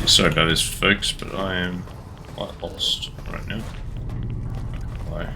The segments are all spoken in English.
Sorry about this, folks, but I am quite lost right now. Why?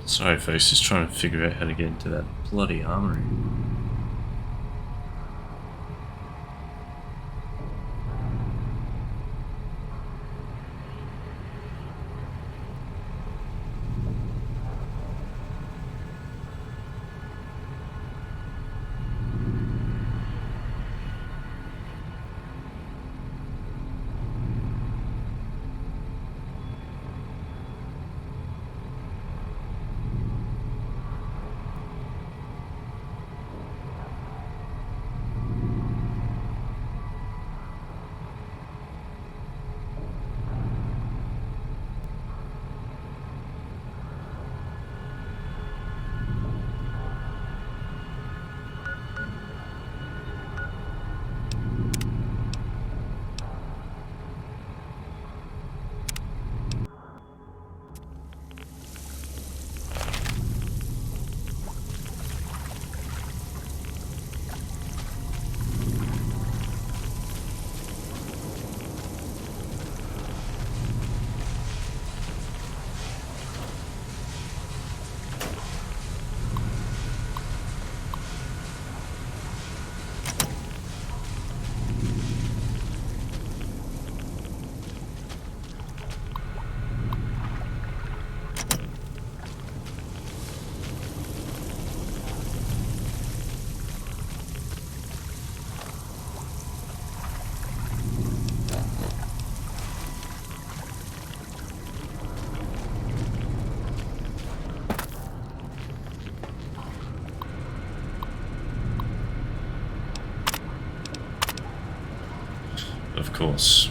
Sorry folks, just trying to figure out how to get into that bloody armory. Of course.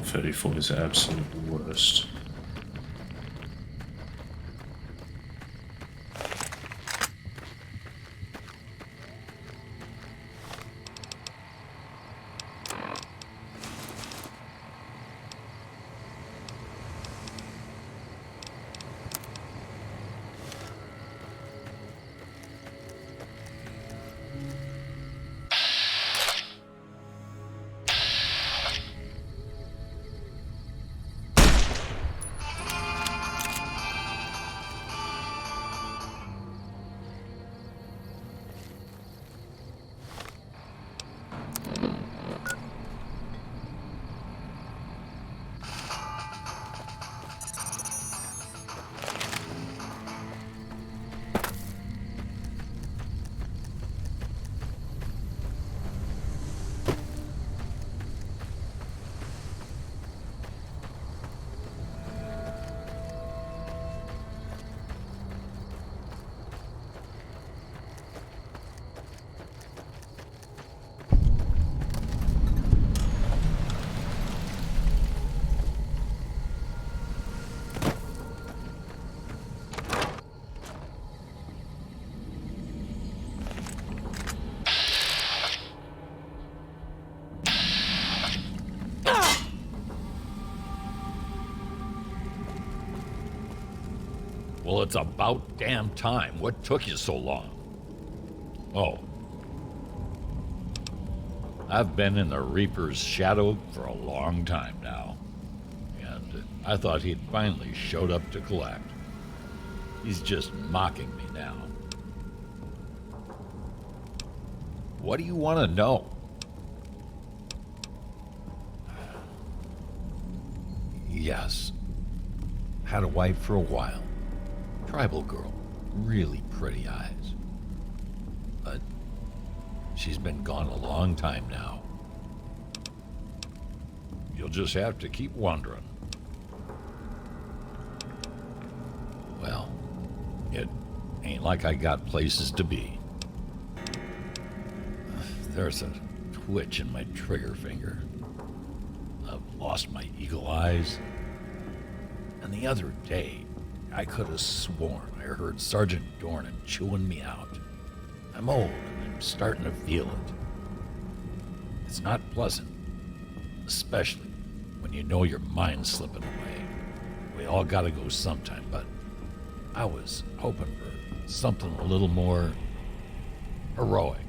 34 is the absolute worst. Well, it's about damn time. What took you so long? Oh. I've been in the Reaper's shadow for a long time now, and I thought he'd finally showed up to collect. He's just mocking me now. What do you want to know? Yes. Had a wife for a while. Tribal girl. Really pretty eyes. But she's been gone a long time now. You'll just have to keep wondering. Well, it ain't like I got places to be. There's a twitch in my trigger finger. I've lost my eagle eyes. And the other day, I could have sworn I heard Sergeant Dornan chewing me out. I'm old and I'm starting to feel it. It's not pleasant, especially when you know your mind's slipping away. We all gotta go sometime, but I was hoping for something a little more heroic.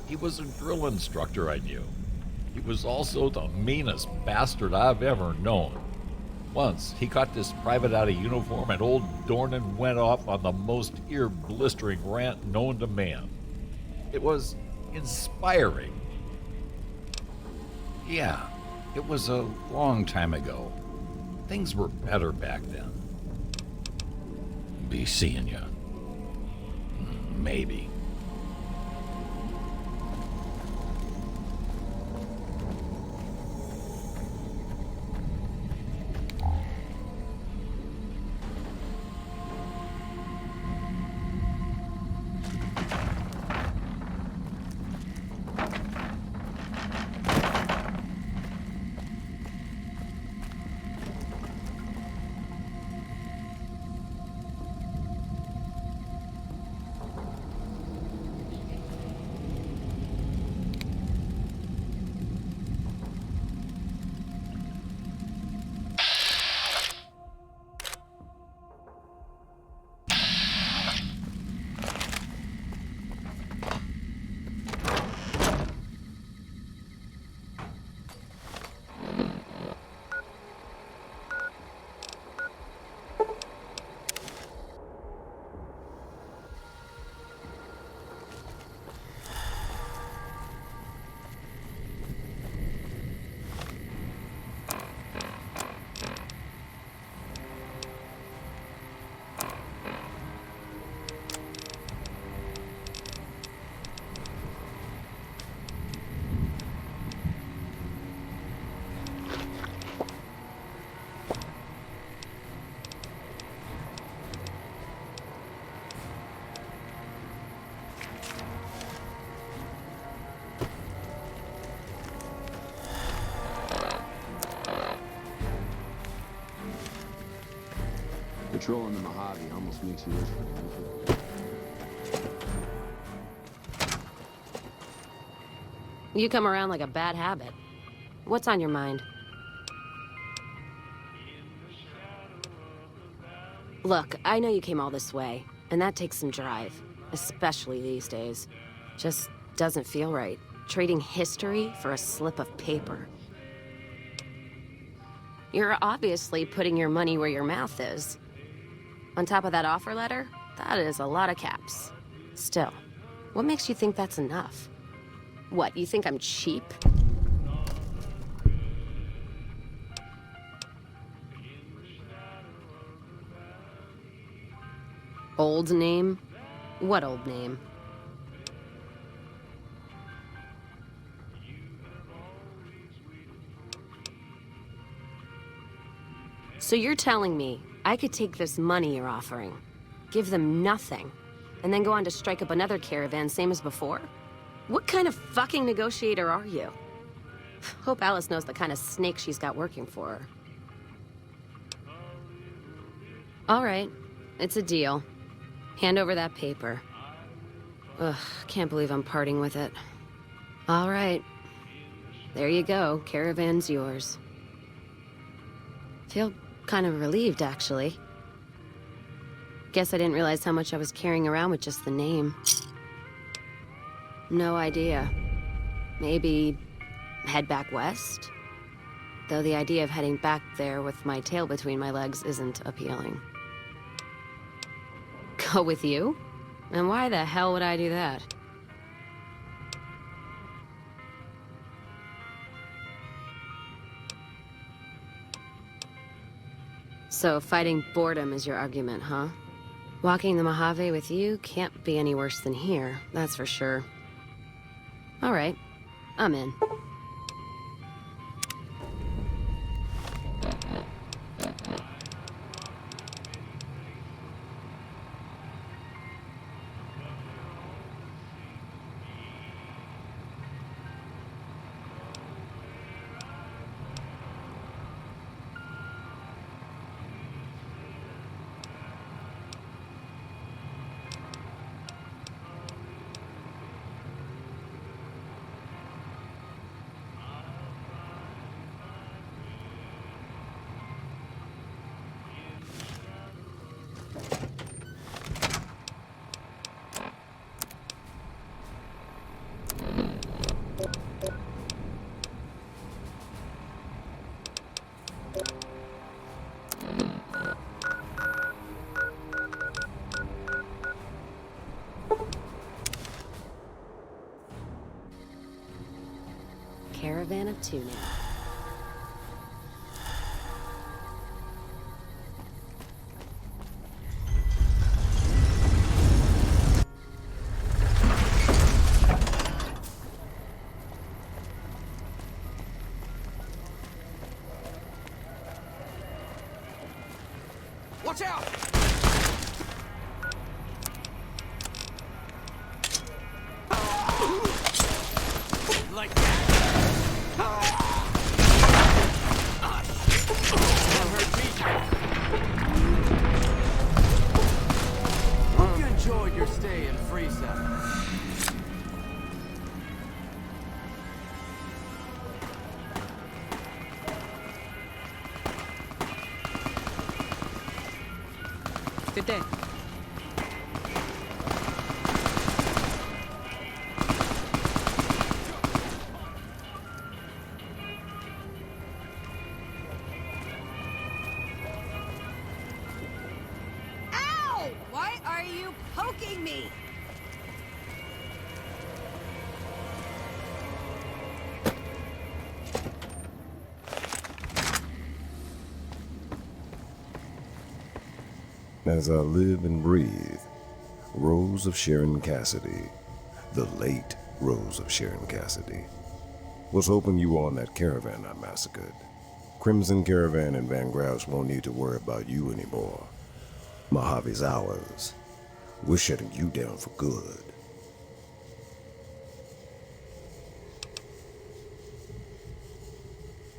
He was a drill instructor I knew. He was also the meanest bastard I've ever known. Once, he caught this private out of uniform and old Dornan went off on the most ear-blistering rant known to man. It was inspiring. Yeah, it was a long time ago. Things were better back then. Be seeing ya. Maybe. Patrolling the Mojave almost makes you wish for anything. You come around like a bad habit. What's on your mind? Look, I know you came all this way, and that takes some drive, especially these days. Just doesn't feel right, trading history for a slip of paper. You're obviously putting your money where your mouth is. On top of that offer letter, that is a lot of caps. Still, what makes you think that's enough? What, you think I'm cheap? Old name? What old name? So you're telling me I could take this money you're offering, give them nothing, and then go on to strike up another caravan same as before? What kind of fucking negotiator are you? Hope Alice knows the kind of snake she's got working for her. All right, it's a deal. Hand over that paper. Ugh, can't believe I'm parting with it. All right. There you go, caravan's yours. Feel kind of relieved, actually. Guess I didn't realize how much I was carrying around with just the name. No idea. Maybe head back west? Though the idea of heading back there with my tail between my legs isn't appealing. Go with you? And why the hell would I do that? So fighting boredom is your argument, huh? Walking the Mojave with you can't be any worse than here, that's for sure. All right, I'm in. Caravan of two now. Watch out! Like that? Hope you enjoyed your stay in Freesia. Good day. Ow! Why are you poking me? As I live and breathe, Rose of Sharon Cassidy, the late Rose of Sharon Cassidy, was hoping you were on that caravan I massacred. Crimson Caravan and Van Grouse won't need to worry about you anymore. Mojave's ours. We're shutting you down for good.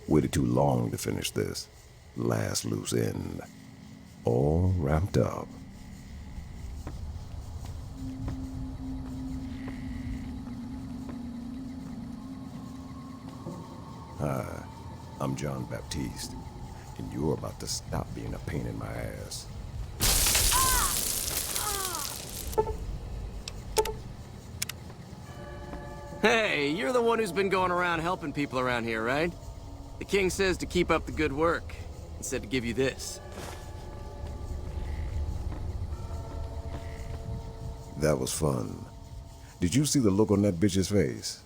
Waited too long to finish this last loose end. all wrapped up. Hi, I'm John Baptiste, and you're about to stop being a pain in my ass. Hey, you're the one who's been going around helping people around here, right? The king says to keep up the good work, and said to give you this. That was fun. Did you see the look on that bitch's face?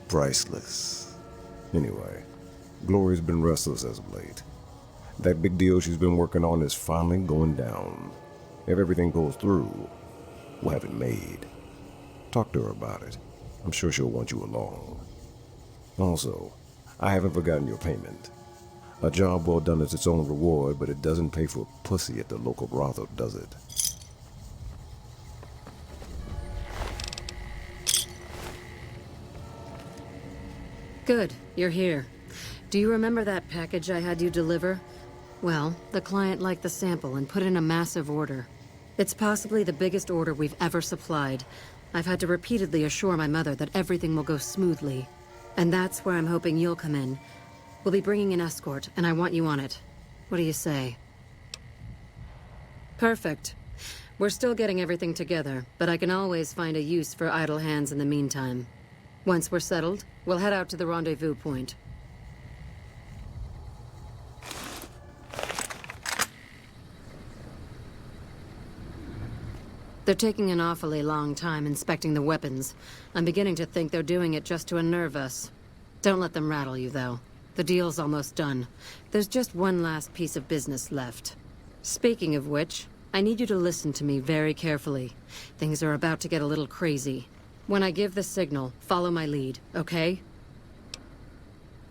Priceless. Anyway, Glory's been restless as of late. That big deal she's been working on is finally going down. If everything goes through, we'll have it made. Talk to her about it. I'm sure she'll want you along. Also, I haven't forgotten your payment. A job well done is its own reward, but it doesn't pay for pussy at the local brothel, does it? Good, you're here. Do you remember that package I had you deliver? Well, the client liked the sample and put in a massive order. It's possibly the biggest order we've ever supplied. I've had to repeatedly assure my mother that everything will go smoothly. And that's where I'm hoping you'll come in. We'll be bringing an escort, and I want you on it. What do you say? Perfect. We're still getting everything together, but I can always find a use for idle hands in the meantime. Once we're settled, we'll head out to the rendezvous point. They're taking an awfully long time inspecting the weapons. I'm beginning to think they're doing it just to unnerve us. Don't let them rattle you, though. The deal's almost done. There's just one last piece of business left. Speaking of which, I need you to listen to me very carefully. Things are about to get a little crazy. When I give the signal, follow my lead, okay?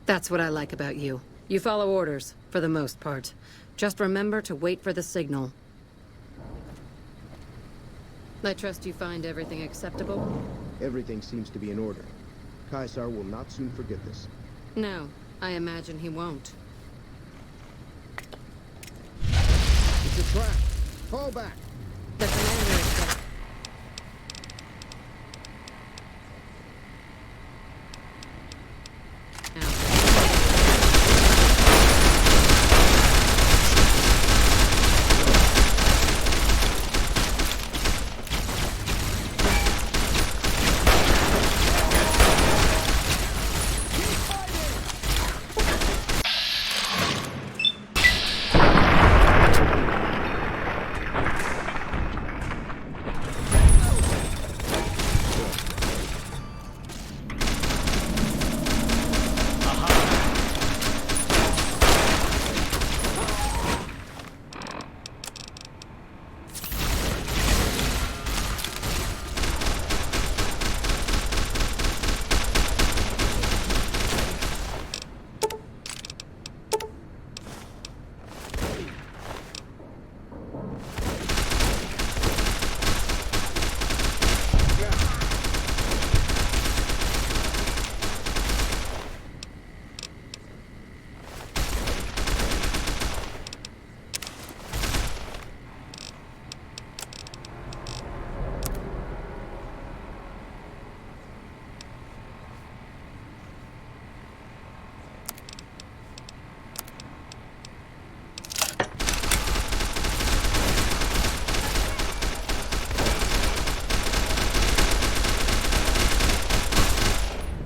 That's what I like about you. You follow orders, for the most part. Just remember to wait for the signal. I trust you find everything acceptable? Everything seems to be in order. Caesar will not soon forget this. No, I imagine he won't. It's a trap. Fall back. The commander is back.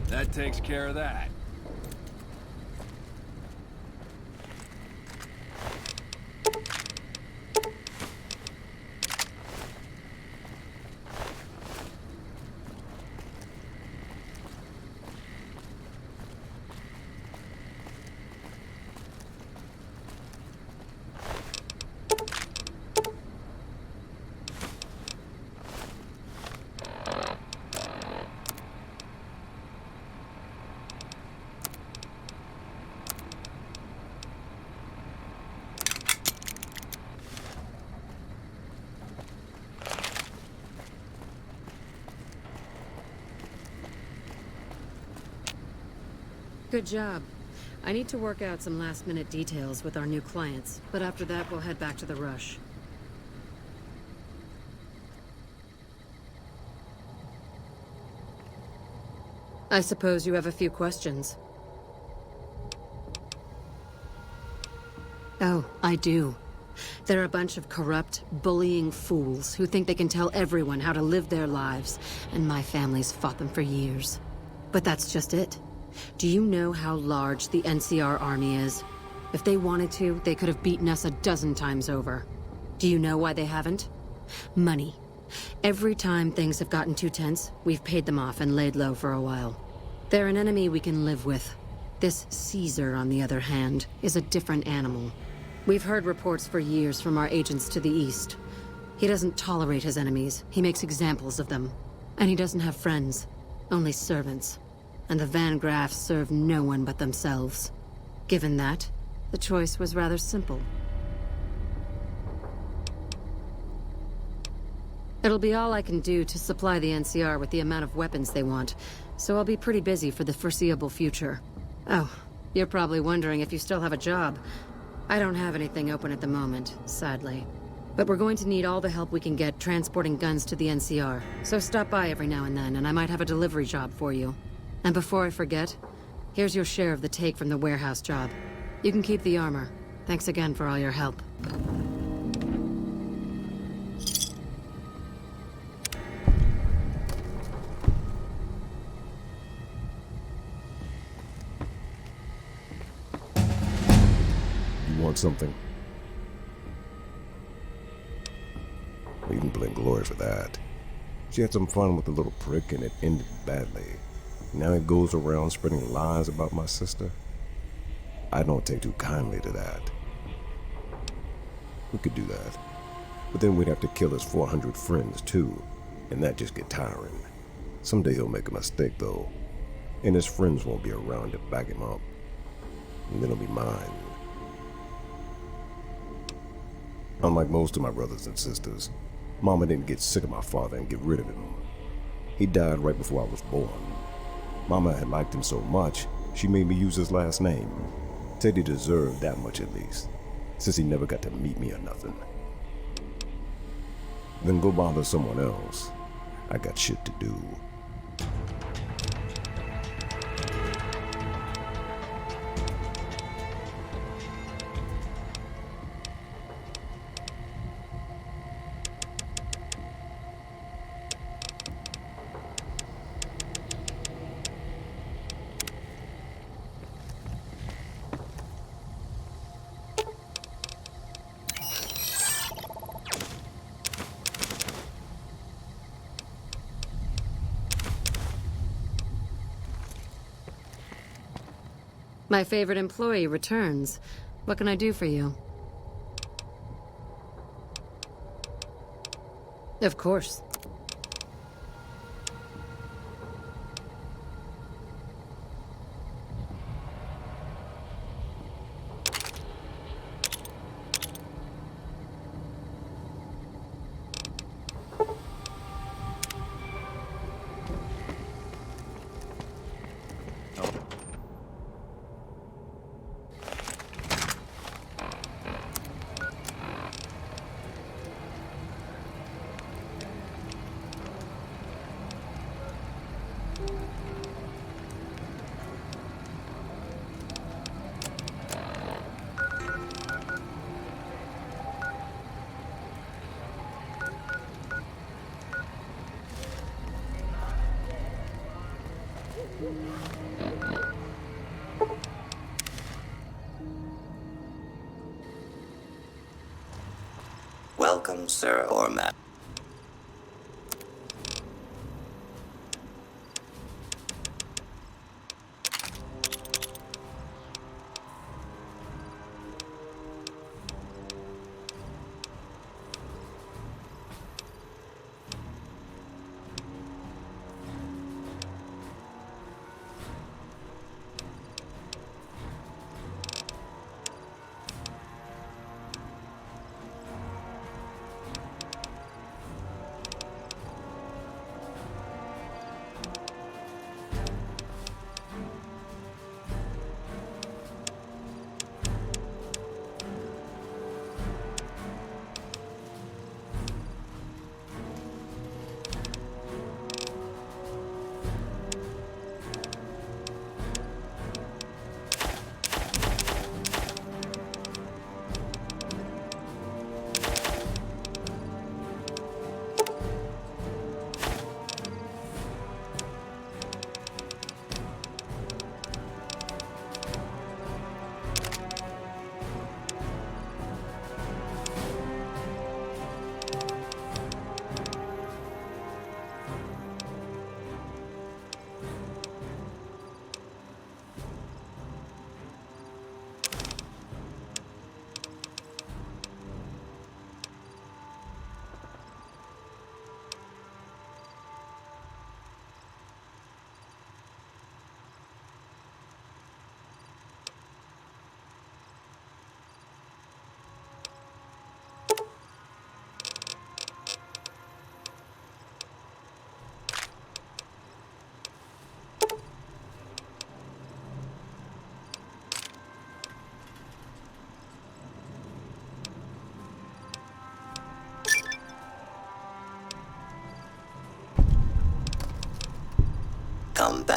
That takes care of that. Good job. I need to work out some last-minute details with our new clients, but after that we'll head back to the Rush. I suppose you have a few questions. Oh, I do. They're a bunch of corrupt, bullying fools who think they can tell everyone how to live their lives, and my family's fought them for years. But that's just it. Do you know how large the NCR army is? If they wanted to, they could have beaten us a dozen times over. Do you know why they haven't? Money. Every time things have gotten too tense, we've paid them off and laid low for a while. They're an enemy we can live with. This Caesar, on the other hand, is a different animal. We've heard reports for years from our agents to the east. He doesn't tolerate his enemies. He makes examples of them. And he doesn't have friends, only servants. And the Van Graffs serve no one but themselves. Given that, the choice was rather simple. It'll be all I can do to supply the NCR with the amount of weapons they want, so I'll be pretty busy for the foreseeable future. Oh, you're probably wondering if you still have a job. I don't have anything open at the moment, sadly. But we're going to need all the help we can get transporting guns to the NCR, so stop by every now and then, and I might have a delivery job for you. And before I forget, here's your share of the take from the warehouse job. You can keep the armor. Thanks again for all your help. You want something? We didn't blame Glory for that. She had some fun with the little prick and it ended badly. Now he goes around spreading lies about my sister. I don't take too kindly to that. We could do that. But then we'd have to kill his 400 friends too, and that just get tiring. Someday he'll make a mistake though, and his friends won't be around to back him up. And then it'll be mine. Unlike most of my brothers and sisters, Mama didn't get sick of my father and get rid of him. He died right before I was born. Mama had liked him so much, she made me use his last name. Said he deserved that much at least, since he never got to meet me or nothing. Then go bother someone else. I got shit to do. My favorite employee returns. What can I do for you? Of course. Welcome, sir or ma'am.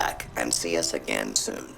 back and see us again soon.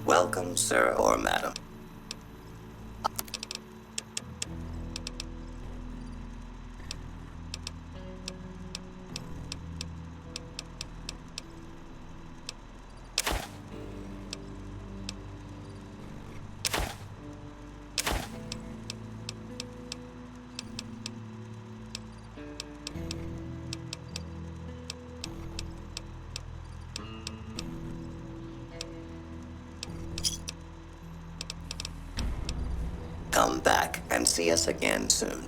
Welcome, sir or madam. Come back and see us again soon.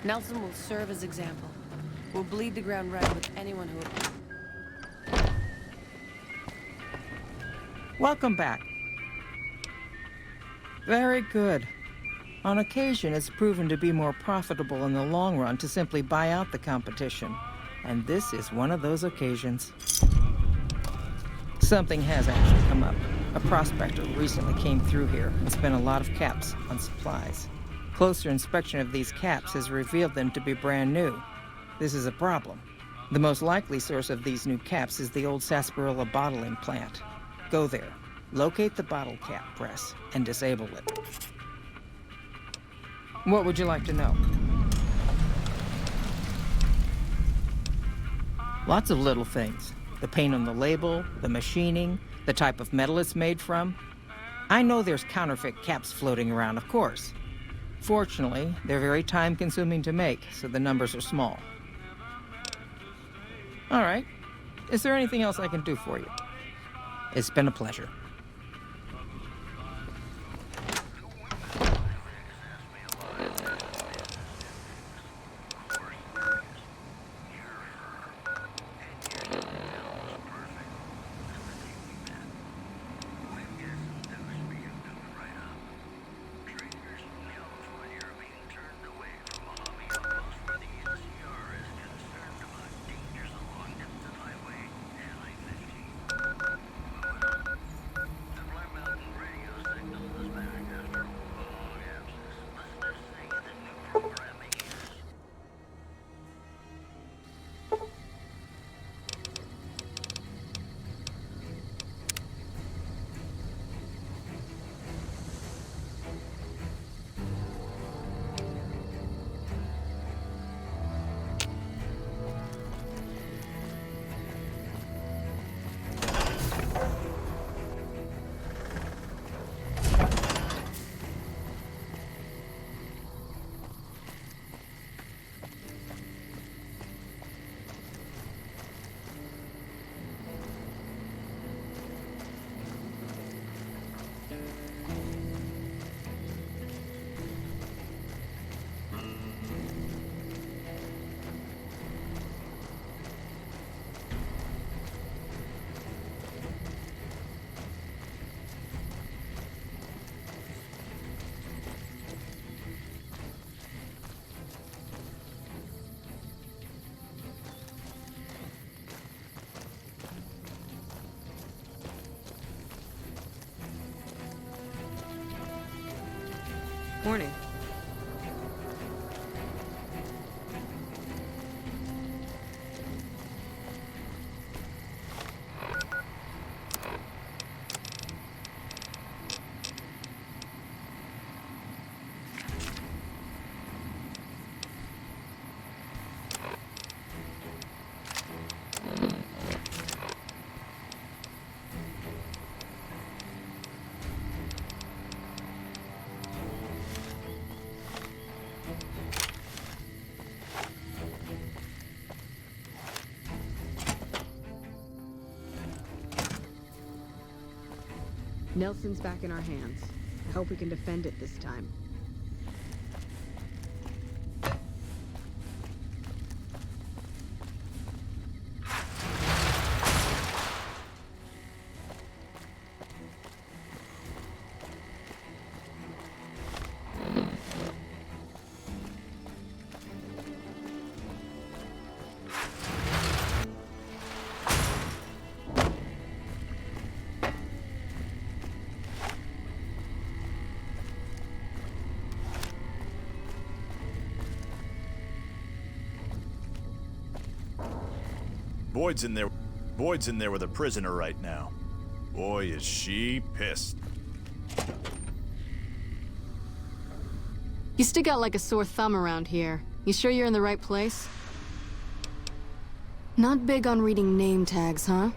Nelson will serve as example. We'll bleed the ground red with anyone who... Welcome back. Very good. On occasion, it's proven to be more profitable in the long run to simply buy out the competition. And this is one of those occasions. Something has actually come up. A prospector recently came through here and spent a lot of caps on supplies. Closer inspection of these caps has revealed them to be brand new. This is a problem. The most likely source of these new caps is the old sarsaparilla bottling plant. Go there, locate the bottle cap press, and disable it. What would you like to know? Lots of little things. The paint on the label, the machining, the type of metal it's made from. I know there's counterfeit caps floating around, of course. Fortunately, they're very time-consuming to make, so the numbers are small. All right. Is there anything else I can do for you? It's been a pleasure. Morning. Nelson's back in our hands. I hope we can defend it this time. Boyd's in there with a prisoner right now. Boy, is she pissed. You stick out like a sore thumb around here. You sure you're in the right place? Not big on reading name tags, huh?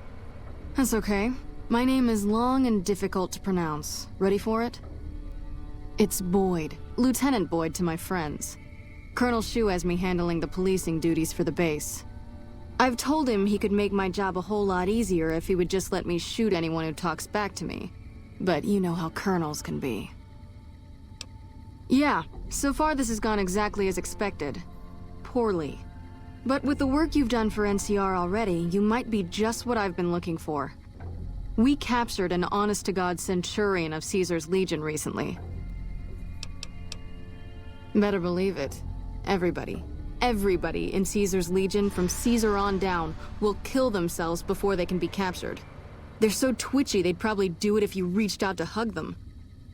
That's okay. My name is long and difficult to pronounce. Ready for it? It's Boyd. Lieutenant Boyd to my friends. Colonel Shu has me handling the policing duties for the base. I've told him he could make my job a whole lot easier if he would just let me shoot anyone who talks back to me. But you know how colonels can be. Yeah, so far this has gone exactly as expected. poorly. But with the work you've done for NCR already, you might be just what I've been looking for. We captured an honest-to-God centurion of Caesar's Legion recently. Better believe it. Everybody in Caesar's Legion from Caesar on down will kill themselves before they can be captured. They're so twitchy they'd probably do it if you reached out to hug them.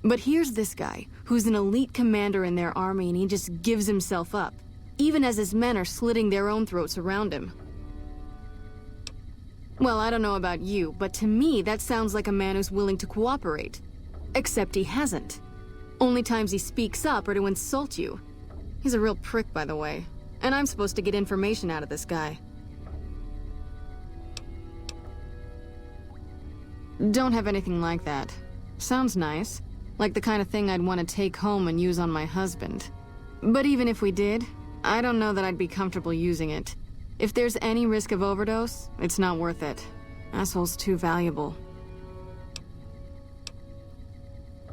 But here's this guy, who's an elite commander in their army, and he just gives himself up, even as his men are slitting their own throats around him. Well, I don't know about you, but to me that sounds like a man who's willing to cooperate. Except he hasn't. Only times he speaks up are to insult you. He's a real prick, by the way. And I'm supposed to get information out of this guy. Don't have anything like that. Sounds nice. Like the kind of thing I'd want to take home and use on my husband. But even if we did, I don't know that I'd be comfortable using it. If there's any risk of overdose, it's not worth it. Asshole's too valuable.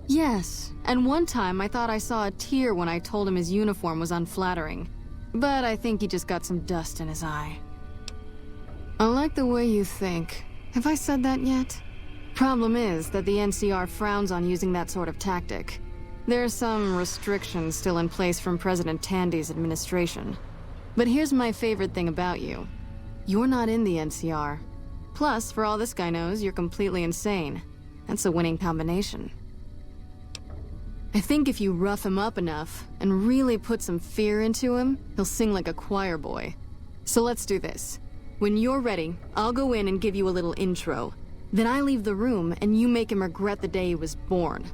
Yes, and one time I thought I saw a tear when I told him his uniform was unflattering. But I think he just got some dust in his eye. I like the way you think. Have I said that yet? Problem is that the NCR frowns on using that sort of tactic. There are some restrictions still in place from President Tandy's administration. But here's my favorite thing about you. You're not in the NCR. Plus, for all this guy knows, you're completely insane. That's a winning combination. I think if you rough him up enough, and really put some fear into him, he'll sing like a choir boy. So let's do this. When you're ready, I'll go in and give you a little intro. Then I leave the room, and you make him regret the day he was born.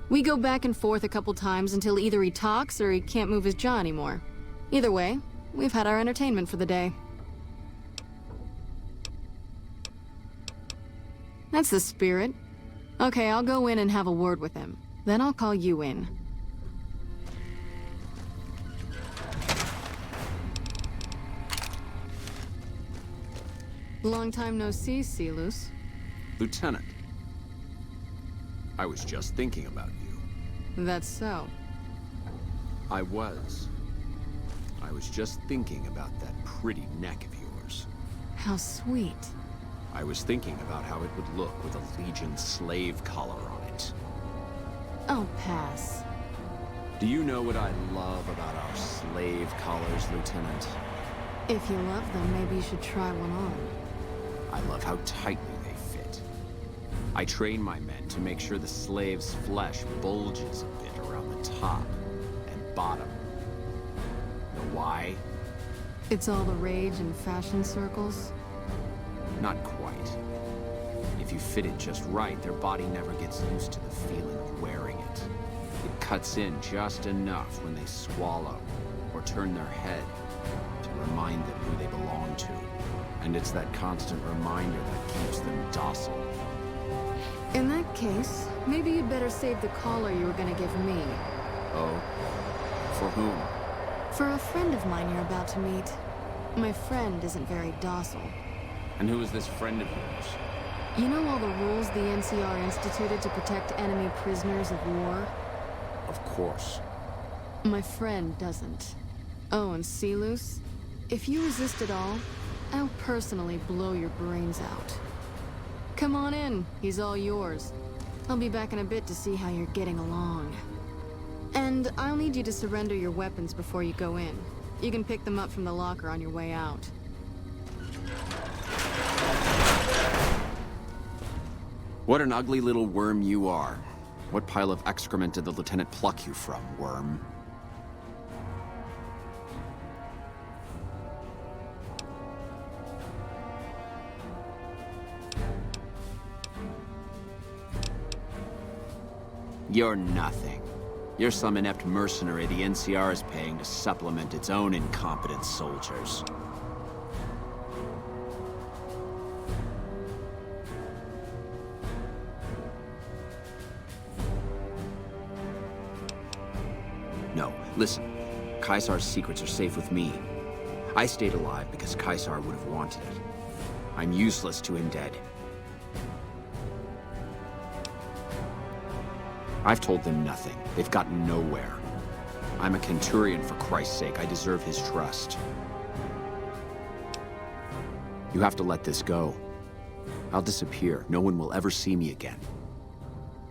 We go back and forth a couple times until either he talks or he can't move his jaw anymore. Either way, we've had our entertainment for the day. That's the spirit. Okay, I'll go in and have a word with him. Then I'll call you in. Long time no see, Celus. Lieutenant, I was just thinking about you. That's so. I was just thinking about that pretty neck of yours. How sweet. I was thinking about how it would look with a Legion slave collar on it. I'll pass. Do you know what I love about our slave collars, Lieutenant? If you love them, maybe you should try one on. I love how tightly they fit. I train my men to make sure the slave's flesh bulges a bit around the top and bottom. Know why? It's all the rage in fashion circles? Not quite. If you fit it just right, their body never gets used to the feeling of wearing it. It cuts in just enough when they swallow or turn their head to remind them who they belong to. And it's that constant reminder that keeps them docile. In that case, maybe you'd better save the collar you were gonna give me. Oh? For whom? For a friend of mine you're about to meet. My friend isn't very docile. And who is this friend of yours? You know all the rules the NCR instituted to protect enemy prisoners of war? Of course. My friend doesn't. Oh, and Celus? If you resist at all, I'll personally blow your brains out. Come on in, he's all yours. I'll be back in a bit to see how you're getting along. And I'll need you to surrender your weapons before you go in. You can pick them up from the locker on your way out. What an ugly little worm you are. What pile of excrement did the lieutenant pluck you from, worm? You're nothing. You're some inept mercenary the NCR is paying to supplement its own incompetent soldiers. No, listen. Caesar's secrets are safe with me. I stayed alive because Caesar would have wanted it. I'm useless to him dead. I've told them nothing. They've gotten nowhere. I'm a Centurion, for Christ's sake. I deserve his trust. You have to let this go. I'll disappear. No one will ever see me again.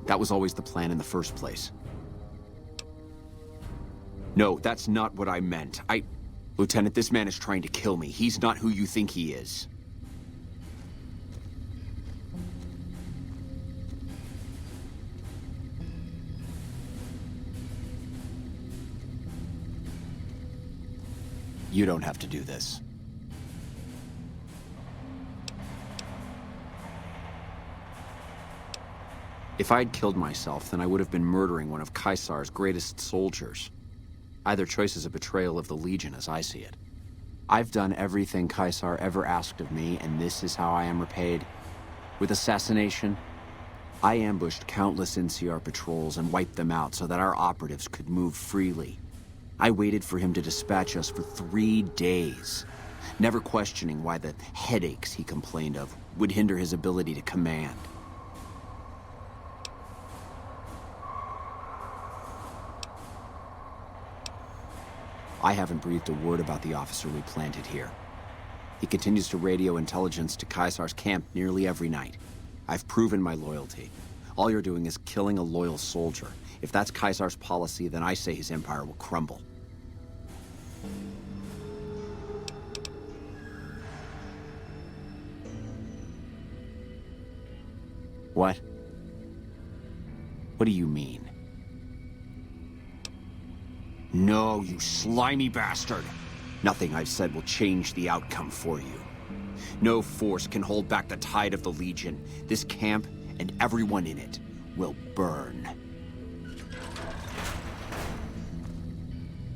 That was always the plan in the first place. No, that's not what I meant. Lieutenant, this man is trying to kill me. He's not who you think he is. You don't have to do this. If I'd killed myself, then I would have been murdering one of Caesar's greatest soldiers. Either choice is a betrayal of the Legion, as I see it. I've done everything Caesar ever asked of me, and this is how I am repaid. With assassination, I ambushed countless NCR patrols and wiped them out so that our operatives could move freely. I waited for him to dispatch us for 3 days, never questioning why the headaches he complained of would hinder his ability to command. I haven't breathed a word about the officer we planted here. He continues to radio intelligence to Caesar's camp nearly every night. I've proven my loyalty. All you're doing is killing a loyal soldier. If that's Caesar's policy, then I say his empire will crumble. What? What do you mean? No, you slimy bastard! Nothing I've said will change the outcome for you. No force can hold back the tide of the Legion. This camp and everyone in it will burn.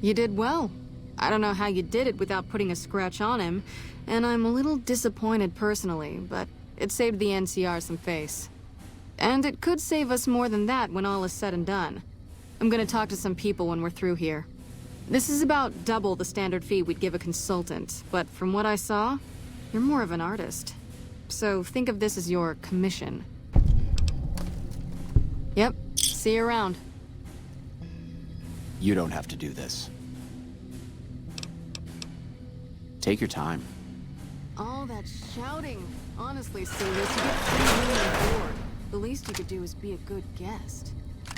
You did well. I don't know how you did it without putting a scratch on him, and I'm a little disappointed personally, but it saved the NCR some face. And it could save us more than that when all is said and done. I'm gonna talk to some people when we're through here. This is about double the standard fee we'd give a consultant, but from what I saw, you're more of an artist. So think of this as your commission. Yep, see you around. You don't have to do this. Take your time. All that shouting. Honestly, Solis, you get 3 million on board. The least you could do is be a good guest.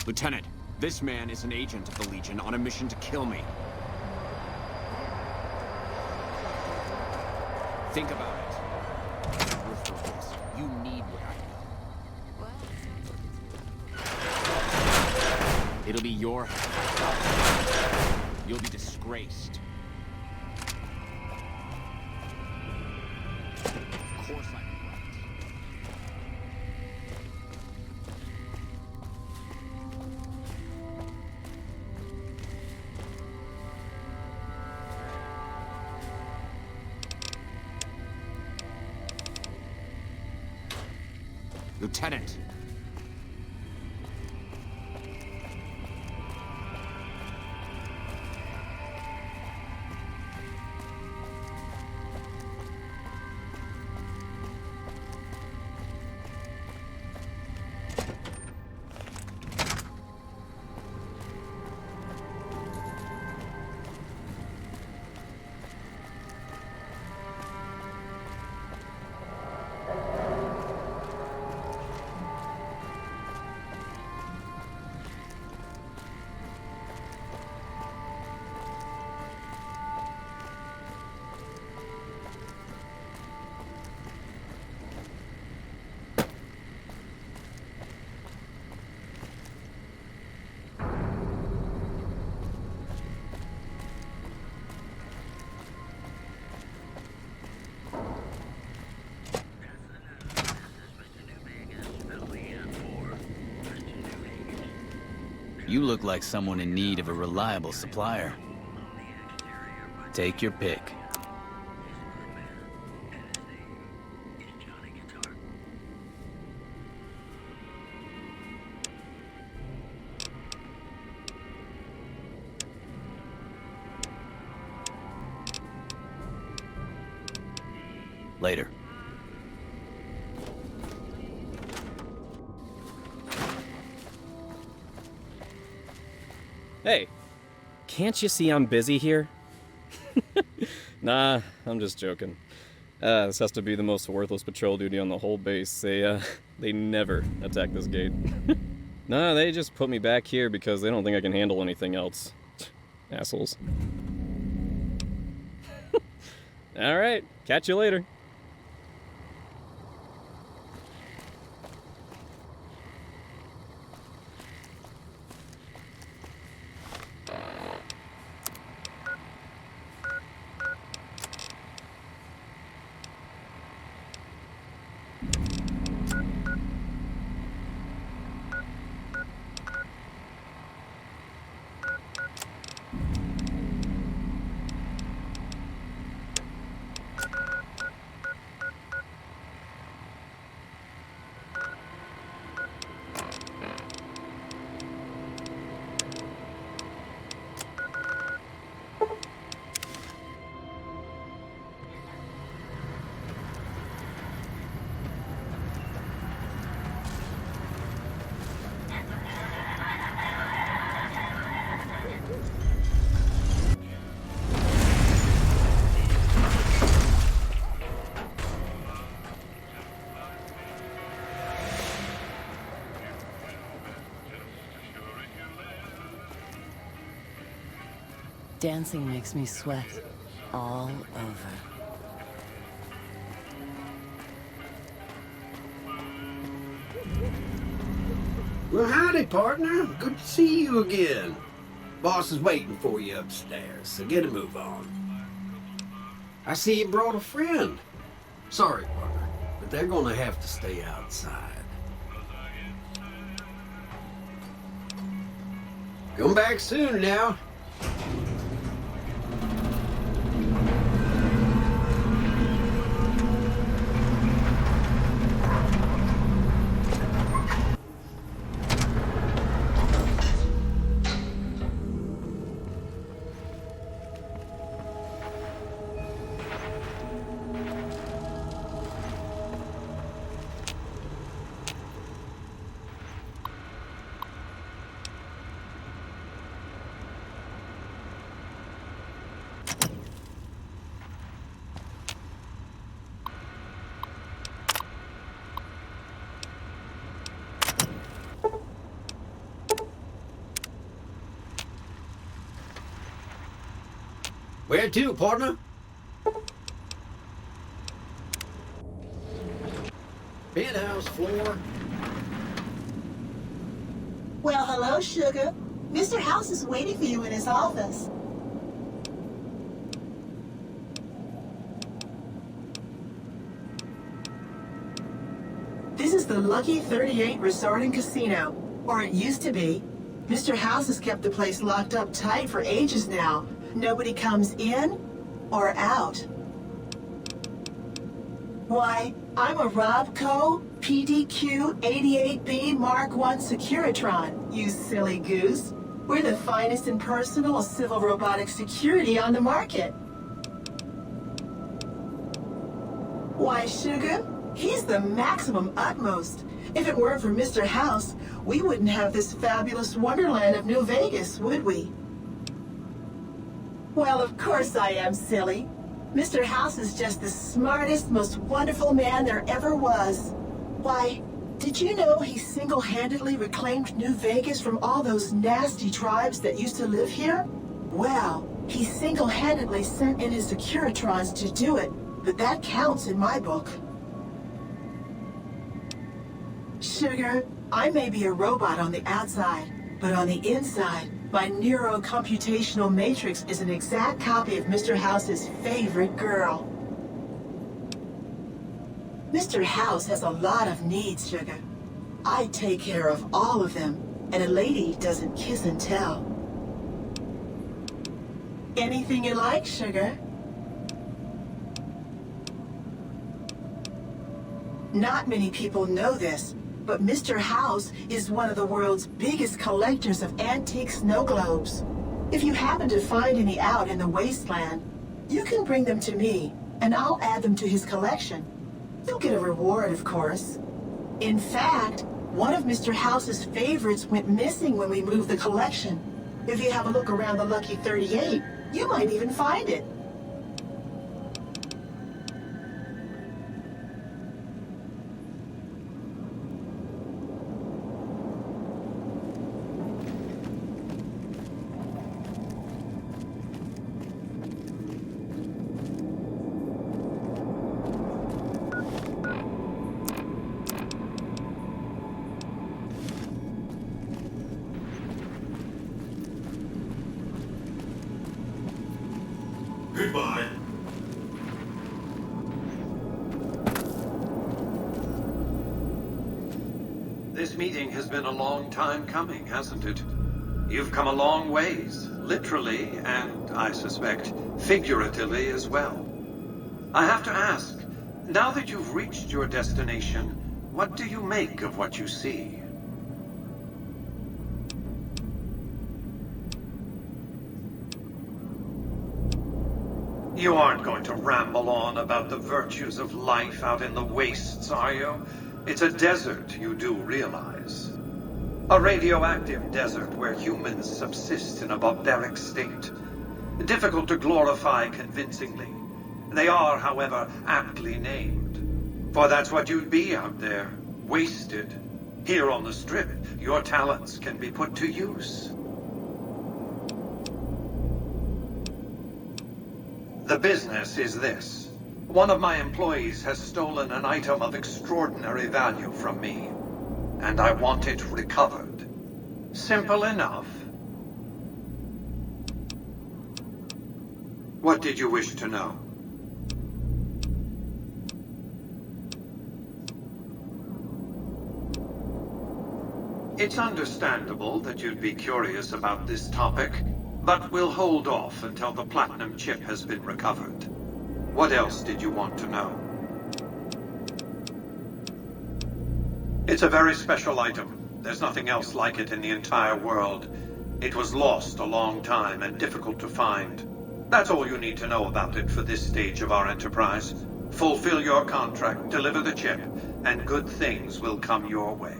Lieutenant, this man is an agent of the Legion on a mission to kill me. Think about it. You're for this. You need what I know. It'll be your house. You'll be disgraced. Of course I'm right. Lieutenant. You look like someone in need of a reliable supplier. Take your pick. Later. Hey, Can't you see I'm busy here? Nah, I'm just joking. This has to be the most worthless patrol duty on the whole base. They never attack this gate. Nah, they just put me back here because they don't think I can handle anything else. Assholes. Alright, catch you later. Dancing makes me sweat all over. Well, howdy, partner. Good to see you again. Boss is waiting for you upstairs, so get a move on. I see you brought a friend. Sorry, partner, but they're gonna have to stay outside. Come back soon now. Where to, partner? Penthouse floor. Well, hello, Sugar. Mr. House is waiting for you in his office. This is the Lucky 38 Resort and Casino, or it used to be. Mr. House has kept the place locked up tight for ages now. Nobody comes in or out. Why, I'm a Robco PDQ 88B Mark I Securitron, you silly goose. We're the finest in personal civil robotic security on the market. Why, Sugar, he's the maximum utmost. If it weren't for Mr. House, we wouldn't have this fabulous wonderland of New Vegas, would we? Well, of course I am, silly. Mr. House is just the smartest, most wonderful man there ever was. Why, did you know he single-handedly reclaimed New Vegas from all those nasty tribes that used to live here? Well, he single-handedly sent in his Securitrons to do it, but that counts in my book. Sugar, I may be a robot on the outside, but on the inside, my neurocomputational matrix is an exact copy of Mr. House's favorite girl. Mr. House has a lot of needs, Sugar. I take care of all of them, and a lady doesn't kiss and tell. Anything you like, Sugar? Not many people know this, but Mr. House is one of the world's biggest collectors of antique snow globes. If you happen to find any out in the wasteland, you can bring them to me, and I'll add them to his collection. You'll get a reward, of course. In fact, one of Mr. House's favorites went missing when we moved the collection. If you have a look around the Lucky 38, you might even find it. Goodbye. This meeting has been a long time coming, hasn't it? You've come a long ways, literally, and I suspect figuratively as well. I have to ask, now that you've reached your destination, what do you make of what you see? You aren't going to ramble on about the virtues of life out in the wastes, are you? It's a desert, you do realize. A radioactive desert where humans subsist in a barbaric state. Difficult to glorify convincingly. They are, however, aptly named. For that's what you'd be out there, wasted. Here on the Strip, your talents can be put to use. The business is this. One of my employees has stolen an item of extraordinary value from me, and I want it recovered. Simple enough. What did you wish to know? It's understandable that you'd be curious about this topic, but we'll hold off until the platinum chip has been recovered. What else did you want to know? It's a very special item. There's nothing else like it in the entire world. It was lost a long time and difficult to find. That's all you need to know about it for this stage of our enterprise. Fulfill your contract, deliver the chip, and good things will come your way.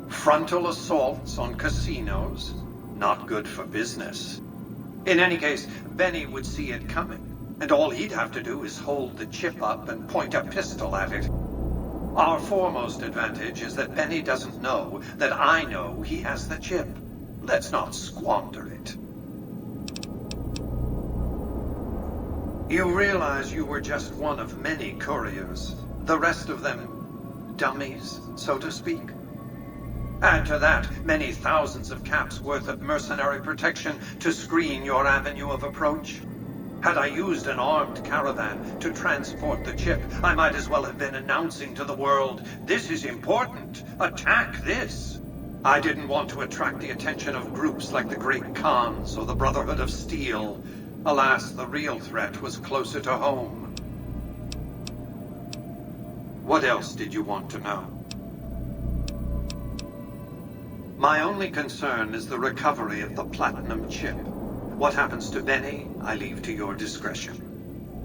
Frontal assaults on casinos? Not good for business. In any case, Benny would see it coming, and all he'd have to do is hold the chip up and point a pistol at it. Our foremost advantage is that Benny doesn't know that I know he has the chip. Let's not squander it. You realize you were just one of many couriers. The rest of them, dummies, so to speak. Add to that many thousands of caps worth of mercenary protection to screen your avenue of approach. Had I used an armed caravan to transport the chip, I might as well have been announcing to the world, this is important, attack this. I didn't want to attract the attention of groups like the Great Khans or the Brotherhood of Steel. Alas, the real threat was closer to home. What else did you want to know? My only concern is the recovery of the platinum chip. What happens to Benny, I leave to your discretion.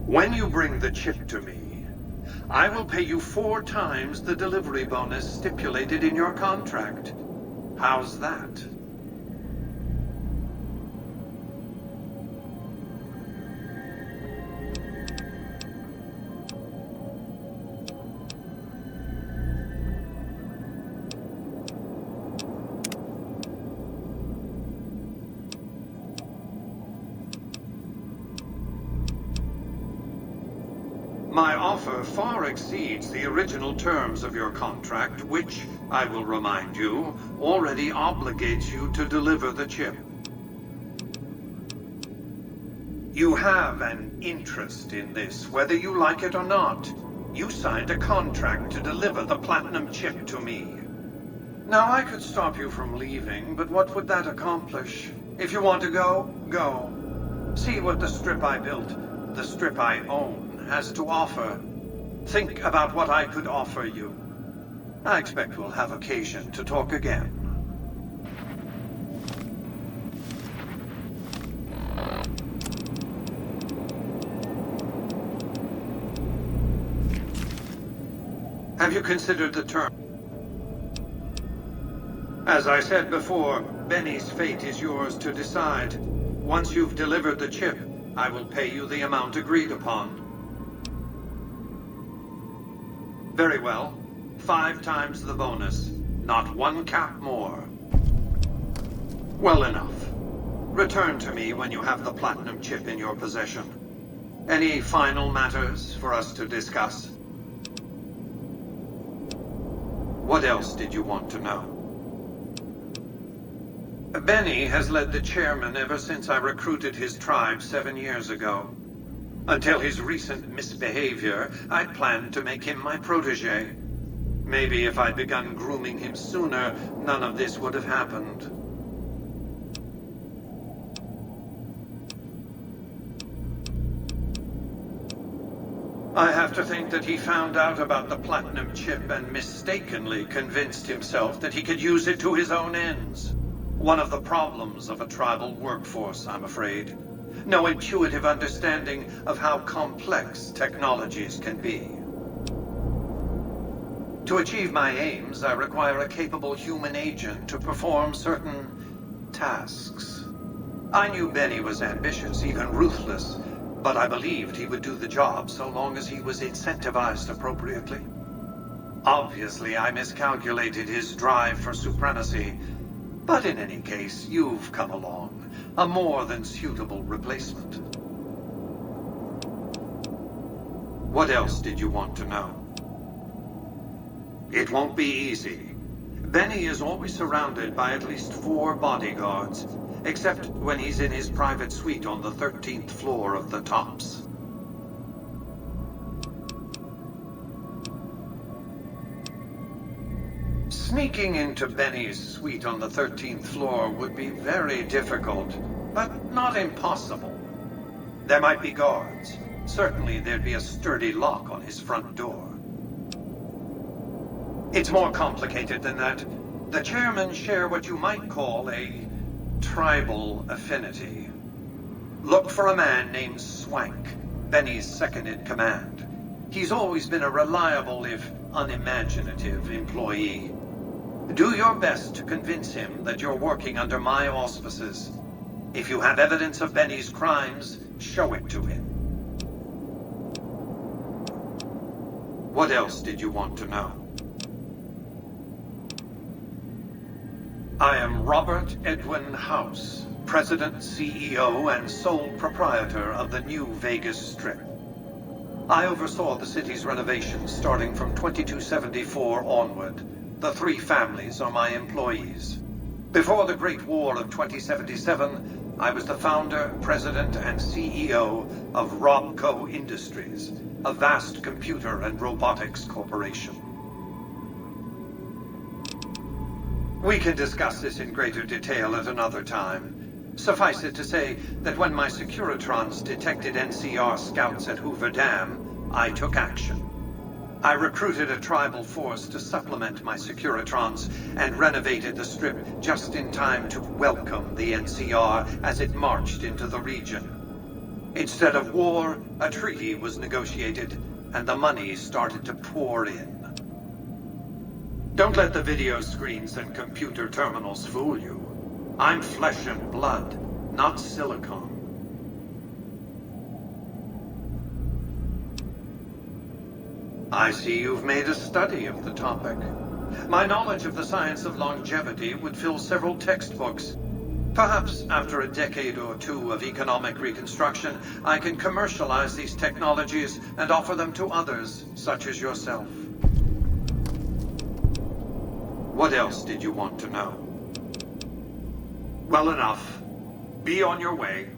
When you bring the chip to me, I will pay you 4 times the delivery bonus stipulated in your contract. How's that? My offer far exceeds the original terms of your contract, which, I will remind you, already obligates you to deliver the chip. You have an interest in this, whether you like it or not. You signed a contract to deliver the platinum chip to me. Now, I could stop you from leaving, but what would that accomplish? If you want to go, go. See what the Strip I built, the Strip I own, has to offer. Think about what I could offer you. I expect we'll have occasion to talk again. Have you considered the term? As I said before, Benny's fate is yours to decide. Once you've delivered the chip, I will pay you the amount agreed upon. Very well. 5 times the bonus. Not 1 cap more. Well enough. Return to me when you have the platinum chip in your possession. Any final matters for us to discuss? What else did you want to know? Benny has led the chairman ever since I recruited his tribe 7 years ago. Until his recent misbehavior, I'd planned to make him my protege. Maybe if I'd begun grooming him sooner, none of this would have happened. I have to think that he found out about the platinum chip and mistakenly convinced himself that he could use it to his own ends. One of the problems of a tribal workforce, I'm afraid. No intuitive understanding of how complex technologies can be. To achieve my aims, I require a capable human agent to perform certain tasks. I knew Benny was ambitious, even ruthless, but I believed he would do the job so long as he was incentivized appropriately. Obviously, I miscalculated his drive for supremacy, but in any case, you've come along, a more than suitable replacement. What else did you want to know? It won't be easy. Benny is always surrounded by at least 4 bodyguards, except when he's in his private suite on the 13th floor of the Tops. Sneaking into Benny's suite on the 13th floor would be very difficult, but not impossible. There might be guards. Certainly there'd be a sturdy lock on his front door. It's more complicated than that. The chairmen share what you might call a tribal affinity. Look for a man named Swank, Benny's second-in-command. He's always been a reliable, if unimaginative, employee. Do your best to convince him that you're working under my auspices. If you have evidence of Benny's crimes, show it to him. What else did you want to know? I am Robert Edwin House, President, CEO, and sole proprietor of the new Vegas Strip. I oversaw the city's renovations starting from 2274 onward. The 3 families are my employees. Before the Great War of 2077, I was the founder, president, and CEO of Robco Industries, a vast computer and robotics corporation. We can discuss this in greater detail at another time. Suffice it to say that when my Securitrons detected NCR scouts at Hoover Dam, I took action. I recruited a tribal force to supplement my Securitrons and renovated the Strip just in time to welcome the NCR as it marched into the region. Instead of war, a treaty was negotiated, and the money started to pour in. Don't let the video screens and computer terminals fool you. I'm flesh and blood, not silicon. I see you've made a study of the topic. My knowledge of the science of longevity would fill several textbooks. Perhaps after a decade or 2 of economic reconstruction, I can commercialize these technologies and offer them to others, such as yourself. What else did you want to know? Well enough. Be on your way.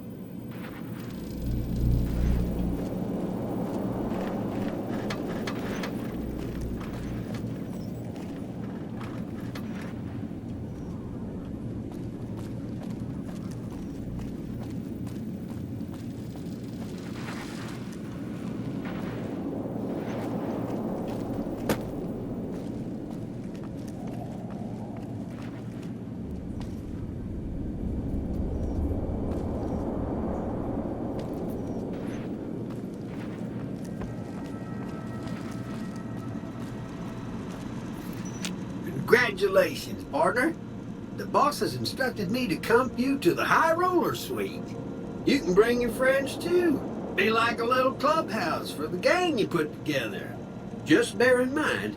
Congratulations, partner. The boss has instructed me to comp you to the High Roller Suite. You can bring your friends too. Be like a little clubhouse for the gang you put together. Just bear in mind,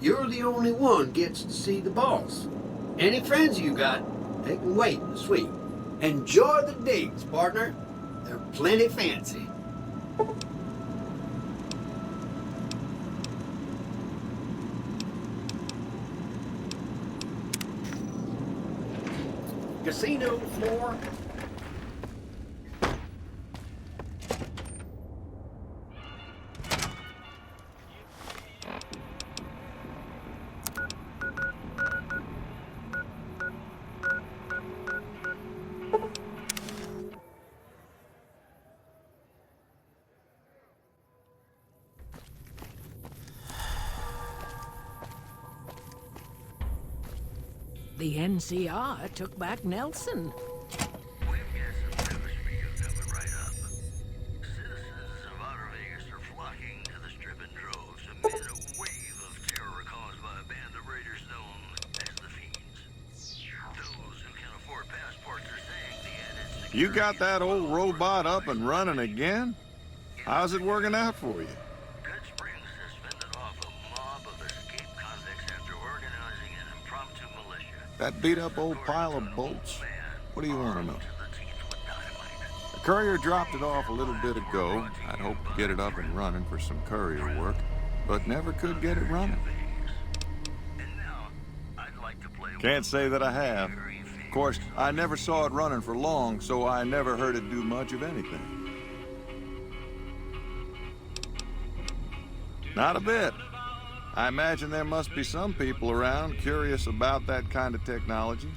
you're the only one gets to see the boss. Any friends you got, they can wait in the suite. Enjoy the digs, partner. They're plenty fancy. Casino floor. The NCR took back Nelson. You got that old robot up and running again? How's it working out for you? That beat-up old pile of bolts? What do you want to know? The courier dropped it off a little bit ago. I'd hoped to get it up and running for some courier work, but never could get it running. Can't say that I have. Of course, I never saw it running for long, so I never heard it do much of anything. Not a bit. I imagine there must be some people around curious about that kind of technology.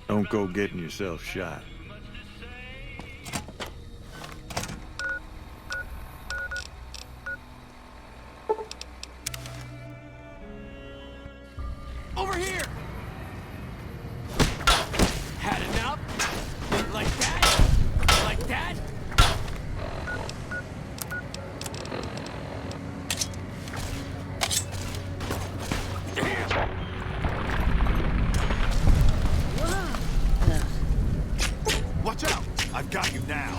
Don't go getting yourself shot. Over here! Had enough? Like that? Like that? Watch out! I've got you now.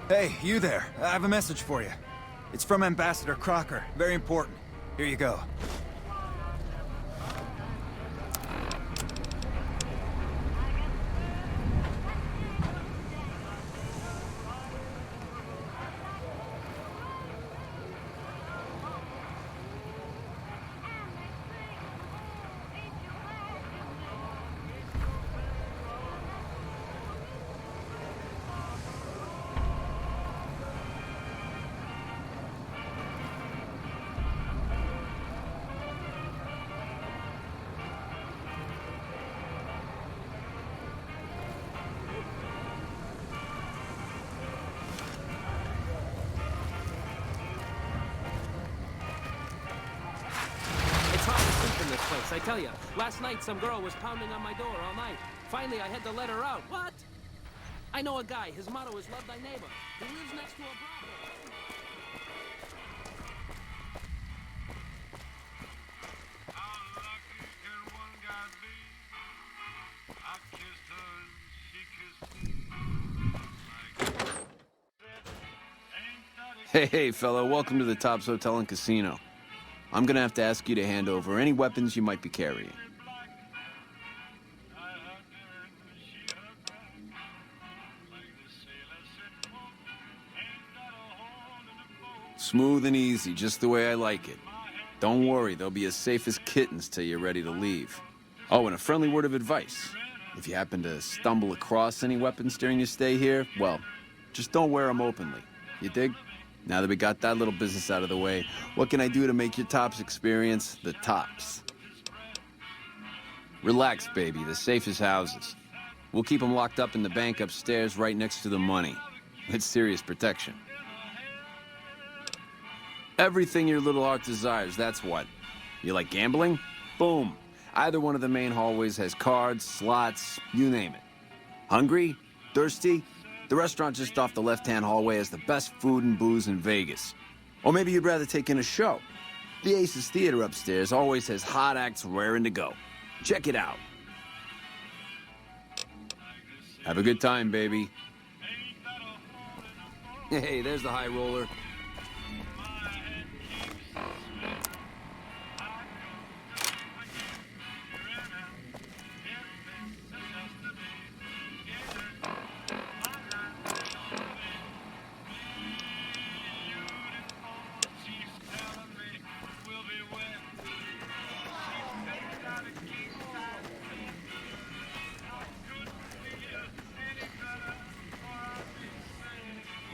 Hey, you there. I have a message for you. It's from Ambassador Crocker. Very important. Here you go. I tell you, last night some girl was pounding on my door all night. Finally, I had to let her out. What? I know a guy. His motto is love thy neighbor. He lives next to a brothel. Hey, fella, welcome to the Tops Hotel and Casino. I'm gonna have to ask you to hand over any weapons you might be carrying. Smooth and easy, just the way I like it. Don't worry, they'll be as safe as kittens till you're ready to leave. Oh, and a friendly word of advice. If you happen to stumble across any weapons during your stay here, well, just don't wear them openly. You dig? Now that we got that little business out of the way, what can I do to make your Tops experience the tops? Relax, baby. The safe is houses. We'll keep them locked up in the bank upstairs right next to the money. It's serious protection. Everything your little heart desires, that's what. You like gambling? Boom. Either one of the main hallways has cards, slots, you name it. Hungry? Thirsty? The restaurant just off the left-hand hallway has the best food and booze in Vegas. Or maybe you'd rather take in a show. The Aces Theater upstairs always has hot acts raring to go. Check it out. Have a good time, baby. Hey, there's the high roller.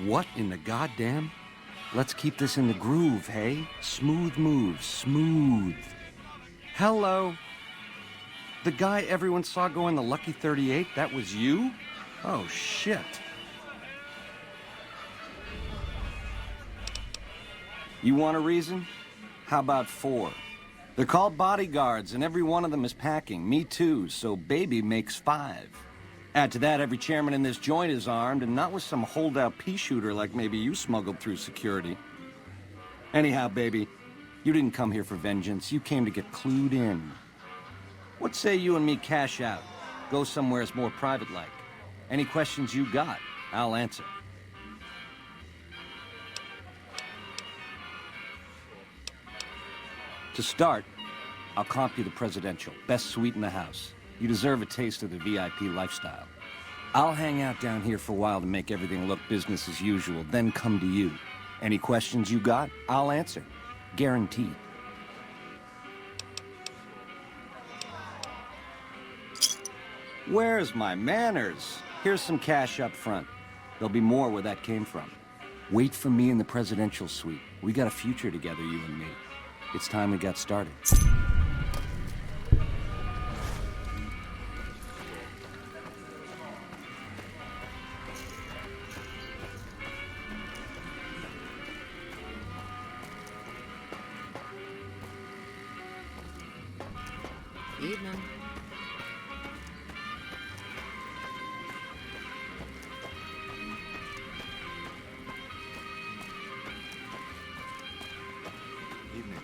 What in the goddamn? Let's keep this in the groove, hey? Smooth moves, smooth. Hello? The guy everyone saw go in the Lucky 38, that was you? Oh, shit. You want a reason? How about 4? They're called bodyguards, and every one of them is packing. Me too, so baby makes 5. Add to that, every chairman in this joint is armed, and not with some holdout pea shooter like maybe you smuggled through security. Anyhow, baby, you didn't come here for vengeance. You came to get clued in. What say you and me cash out? Go somewheres more private-like. Any questions you got, I'll answer. To start, I'll comp you the presidential. Best suite in the house. You deserve a taste of the VIP lifestyle. I'll hang out down here for a while to make everything look business as usual, then come to you. Any questions you got, I'll answer. Guaranteed. Where's my manners? Here's some cash up front. There'll be more where that came from. Wait for me in the presidential suite. We got a future together, you and me. It's time we got started. Evening. Evening.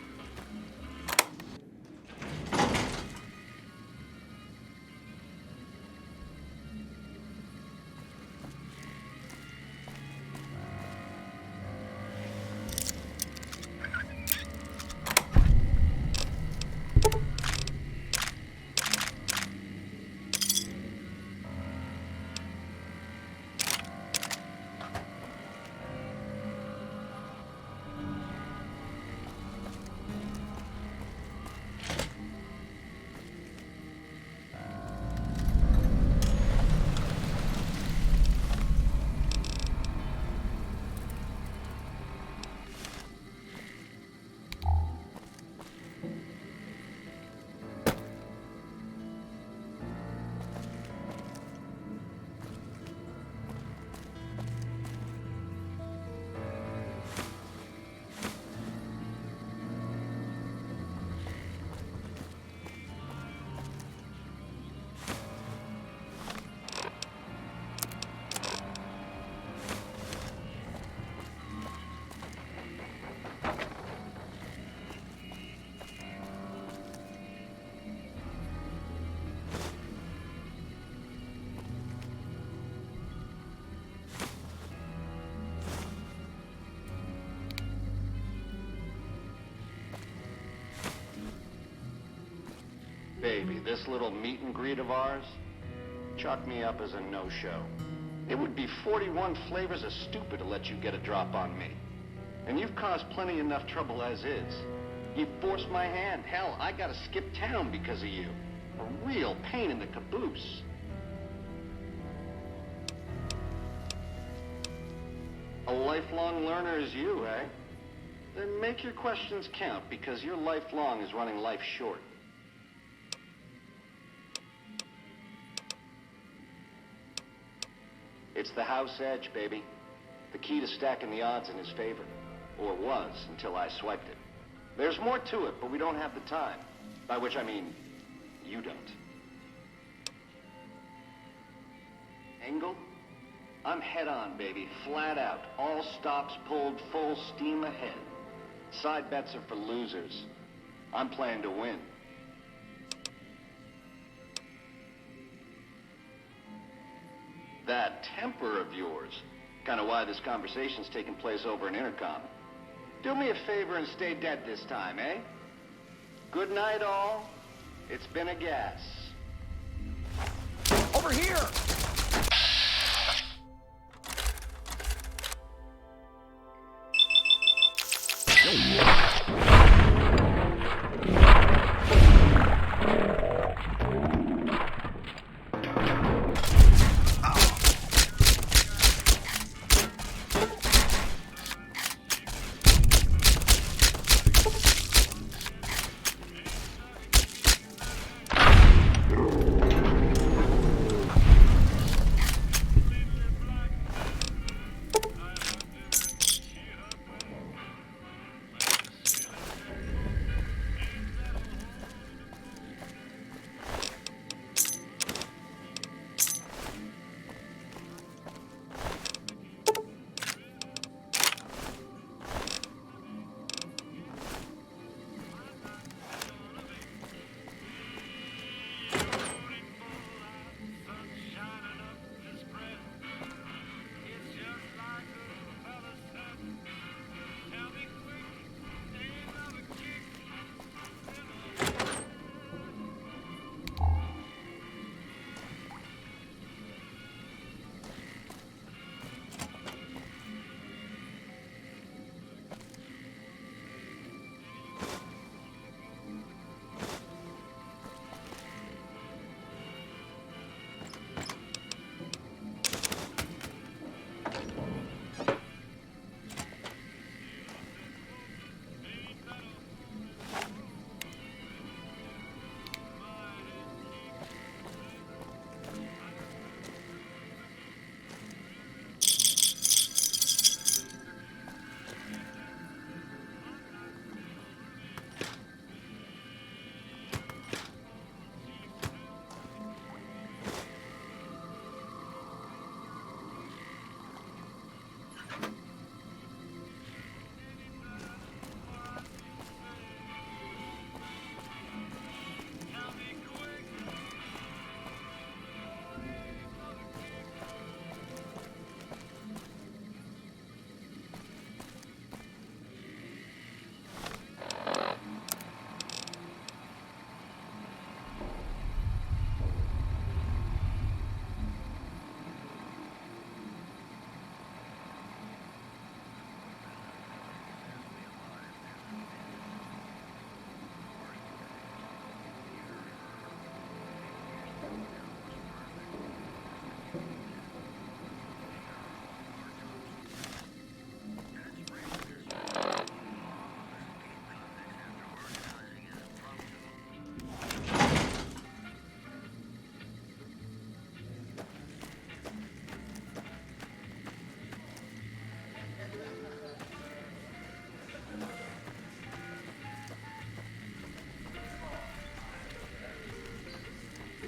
Baby, this little meet and greet of ours, chalk me up as a no-show. It would be 41 flavors of stupid to let you get a drop on me. And you've caused plenty enough trouble as is. You forced my hand. Hell, I gotta skip town because of you. A real pain in the caboose. A lifelong learner is you, eh? Then make your questions count, because your lifelong is running life short. It's the house edge, baby. The key to stacking the odds in his favor. Or was, until I swiped it. There's more to it, but we don't have the time. By which I mean, you don't. Engel? I'm head on, baby. Flat out. All stops pulled, full steam ahead. Side bets are for losers. I'm playing to win. That temper of yours. Kind of why this conversation's taking place over an intercom. Do me a favor and stay dead this time, eh? Good night, all. It's been a gas. Over here!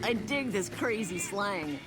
I dig this crazy slang.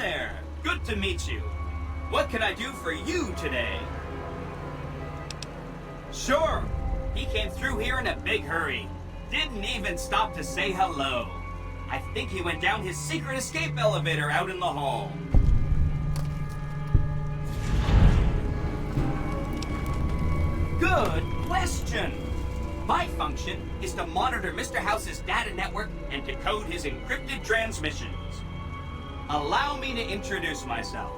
there. Good to meet you. What can I do for you today? Sure. He came through here in a big hurry. Didn't even stop to say hello. I think he went down his secret escape elevator out in the hall. Good question. My function is to monitor Mr. House's data network and decode his encrypted transmissions. Allow me to introduce myself.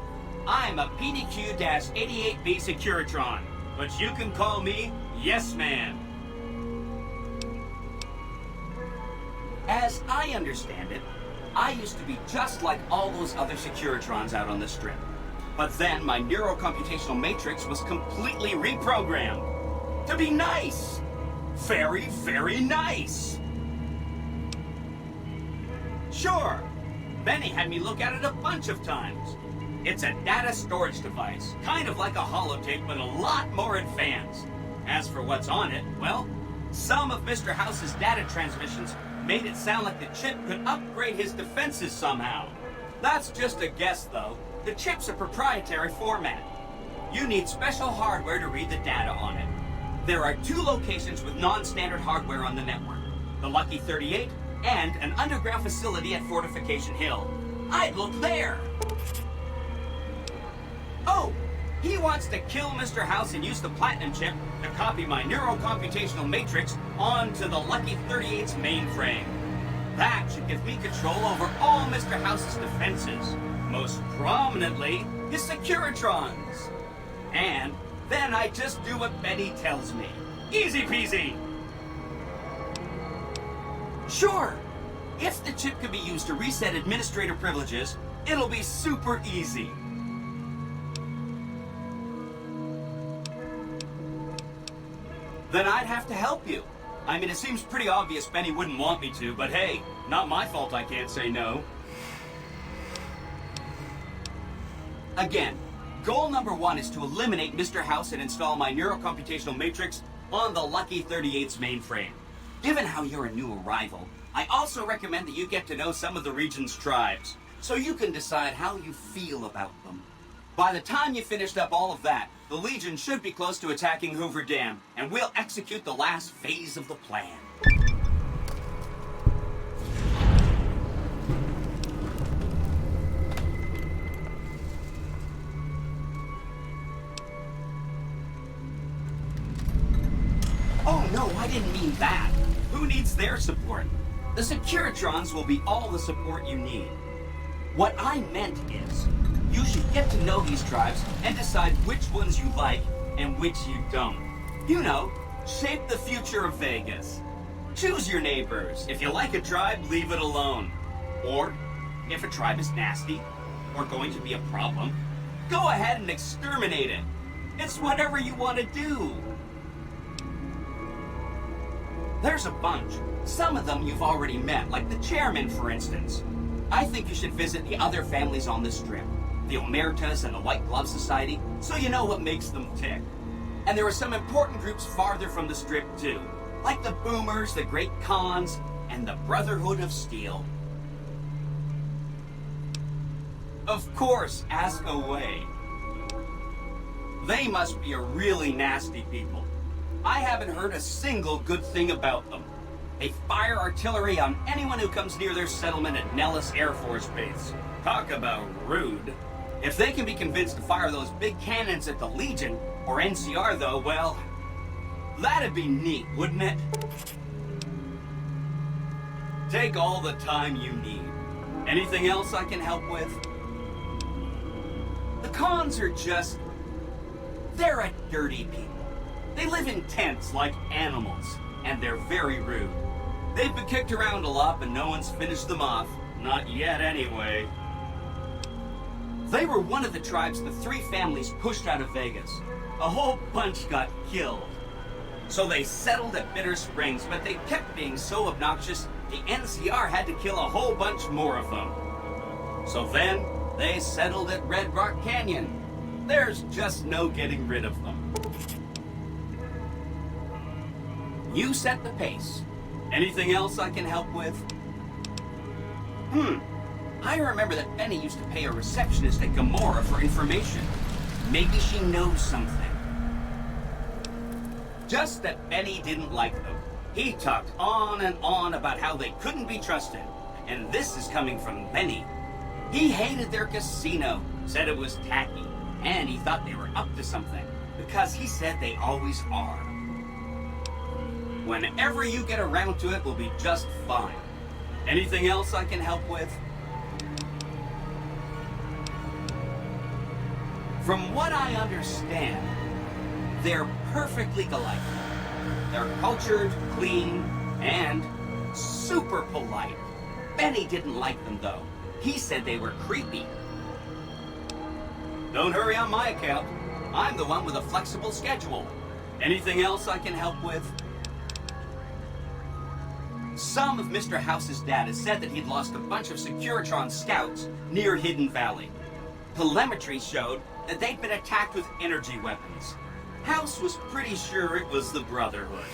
I'm a PDQ-88B Securitron, but you can call me Yes Man. As I understand it, I used to be just like all those other Securitrons out on the strip. But then my neurocomputational matrix was completely reprogrammed. To be nice! Very, very nice! Sure, Benny had me look at it a bunch of times. It's a data storage device, kind of like a holotape, but a lot more advanced. As for what's on it, well, some of Mr. House's data transmissions made it sound like the chip could upgrade his defenses somehow. That's just a guess, though. The chip's a proprietary format. You need special hardware to read the data on it. There are 2 locations with non-standard hardware on the network. The Lucky 38 and an underground facility at Fortification Hill. I'd look there! Oh! He wants to kill Mr. House and use the Platinum chip to copy my neurocomputational matrix onto the Lucky 38's mainframe. That should give me control over all Mr. House's defenses, most prominently his Securitrons. And then I just do what Betty tells me. Easy peasy! Sure! If the chip can be used to reset administrator privileges, it'll be super easy. Then I'd have to help you. I mean, it seems pretty obvious Benny wouldn't want me to, but hey, not my fault I can't say no. Again, goal number 1 is to eliminate Mr. House and install my neurocomputational matrix on the Lucky 38's mainframe. Given how you're a new arrival, I also recommend that you get to know some of the region's tribes, so you can decide how you feel about them. By the time you finished up all of that, the Legion should be close to attacking Hoover Dam, and we'll execute the last phase of the plan. Oh no, I didn't mean that. Who needs their support? The Securitrons will be all the support you need. What I meant is, you should get to know these tribes and decide which ones you like and which you don't. You know, shape the future of Vegas. Choose your neighbors. If you like a tribe, leave it alone. Or, if a tribe is nasty or going to be a problem, go ahead and exterminate it. It's whatever you want to do. There's a bunch. Some of them you've already met, like the chairman, for instance. I think you should visit the other families on the strip, the Omertas and the White Glove Society, so you know what makes them tick. And there are some important groups farther from the strip, too, like the Boomers, the Great Khans, and the Brotherhood of Steel. Of course, ask away. They must be a really nasty people. I haven't heard a single good thing about them. They fire artillery on anyone who comes near their settlement at Nellis Air Force Base. Talk about rude. If they can be convinced to fire those big cannons at the Legion, or NCR though, well, that'd be neat, wouldn't it? Take all the time you need. Anything else I can help with? The Khans are just... they're a dirty people. They live in tents like animals, and they're very rude. They've been kicked around a lot, but no one's finished them off. Not yet, anyway. They were one of the tribes the 3 families pushed out of Vegas. A whole bunch got killed. So they settled at Bitter Springs, but they kept being so obnoxious, the NCR had to kill a whole bunch more of them. So then, they settled at Red Rock Canyon. There's just no getting rid of them. You set the pace. Anything else I can help with? I remember that Benny used to pay a receptionist at Gamora for information. Maybe she knows something. Just that Benny didn't like them. He talked on and on about how they couldn't be trusted. And this is coming from Benny. He hated their casino, said it was tacky, and he thought they were up to something, because he said they always are. Whenever you get around to it, we'll be just fine. Anything else I can help with? From what I understand, they're perfectly delightful. They're cultured, clean, and super polite. Benny didn't like them, though. He said they were creepy. Don't hurry on my account. I'm the one with a flexible schedule. Anything else I can help with? Some of Mr. House's data said that he'd lost a bunch of Securitron scouts near Hidden Valley. Telemetry showed that they'd been attacked with energy weapons. House was pretty sure it was the Brotherhood.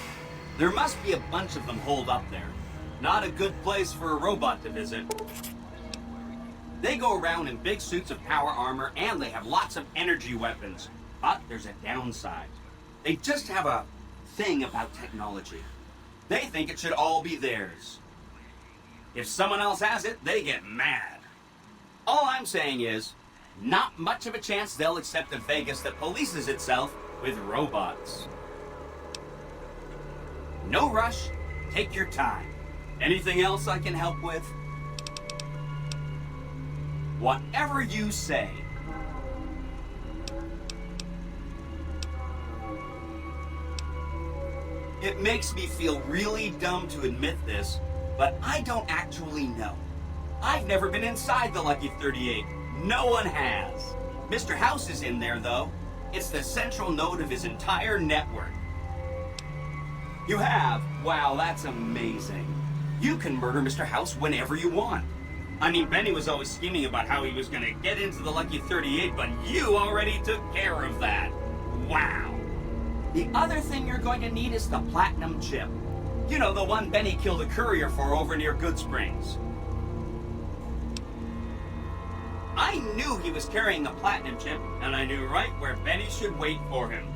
There must be a bunch of them holed up there. Not a good place for a robot to visit. They go around in big suits of power armor, and they have lots of energy weapons. But there's a downside. They just have a thing about technology. They think it should all be theirs. If someone else has it, they get mad. All I'm saying is, not much of a chance they'll accept a Vegas that polices itself with robots. No rush. Take your time. Anything else I can help with? Whatever you say. It makes me feel really dumb to admit this, but I don't actually know. I've never been inside the Lucky 38. No one has. Mr. House is in there, though. It's the central node of his entire network. You have? Wow, that's amazing. You can murder Mr. House whenever you want. I mean, Benny was always scheming about how he was going to get into the Lucky 38, but you already took care of that. Wow. The other thing you're going to need is the platinum chip. You know, the one Benny killed a courier for over near Good Springs. I knew he was carrying the platinum chip, and I knew right where Benny should wait for him.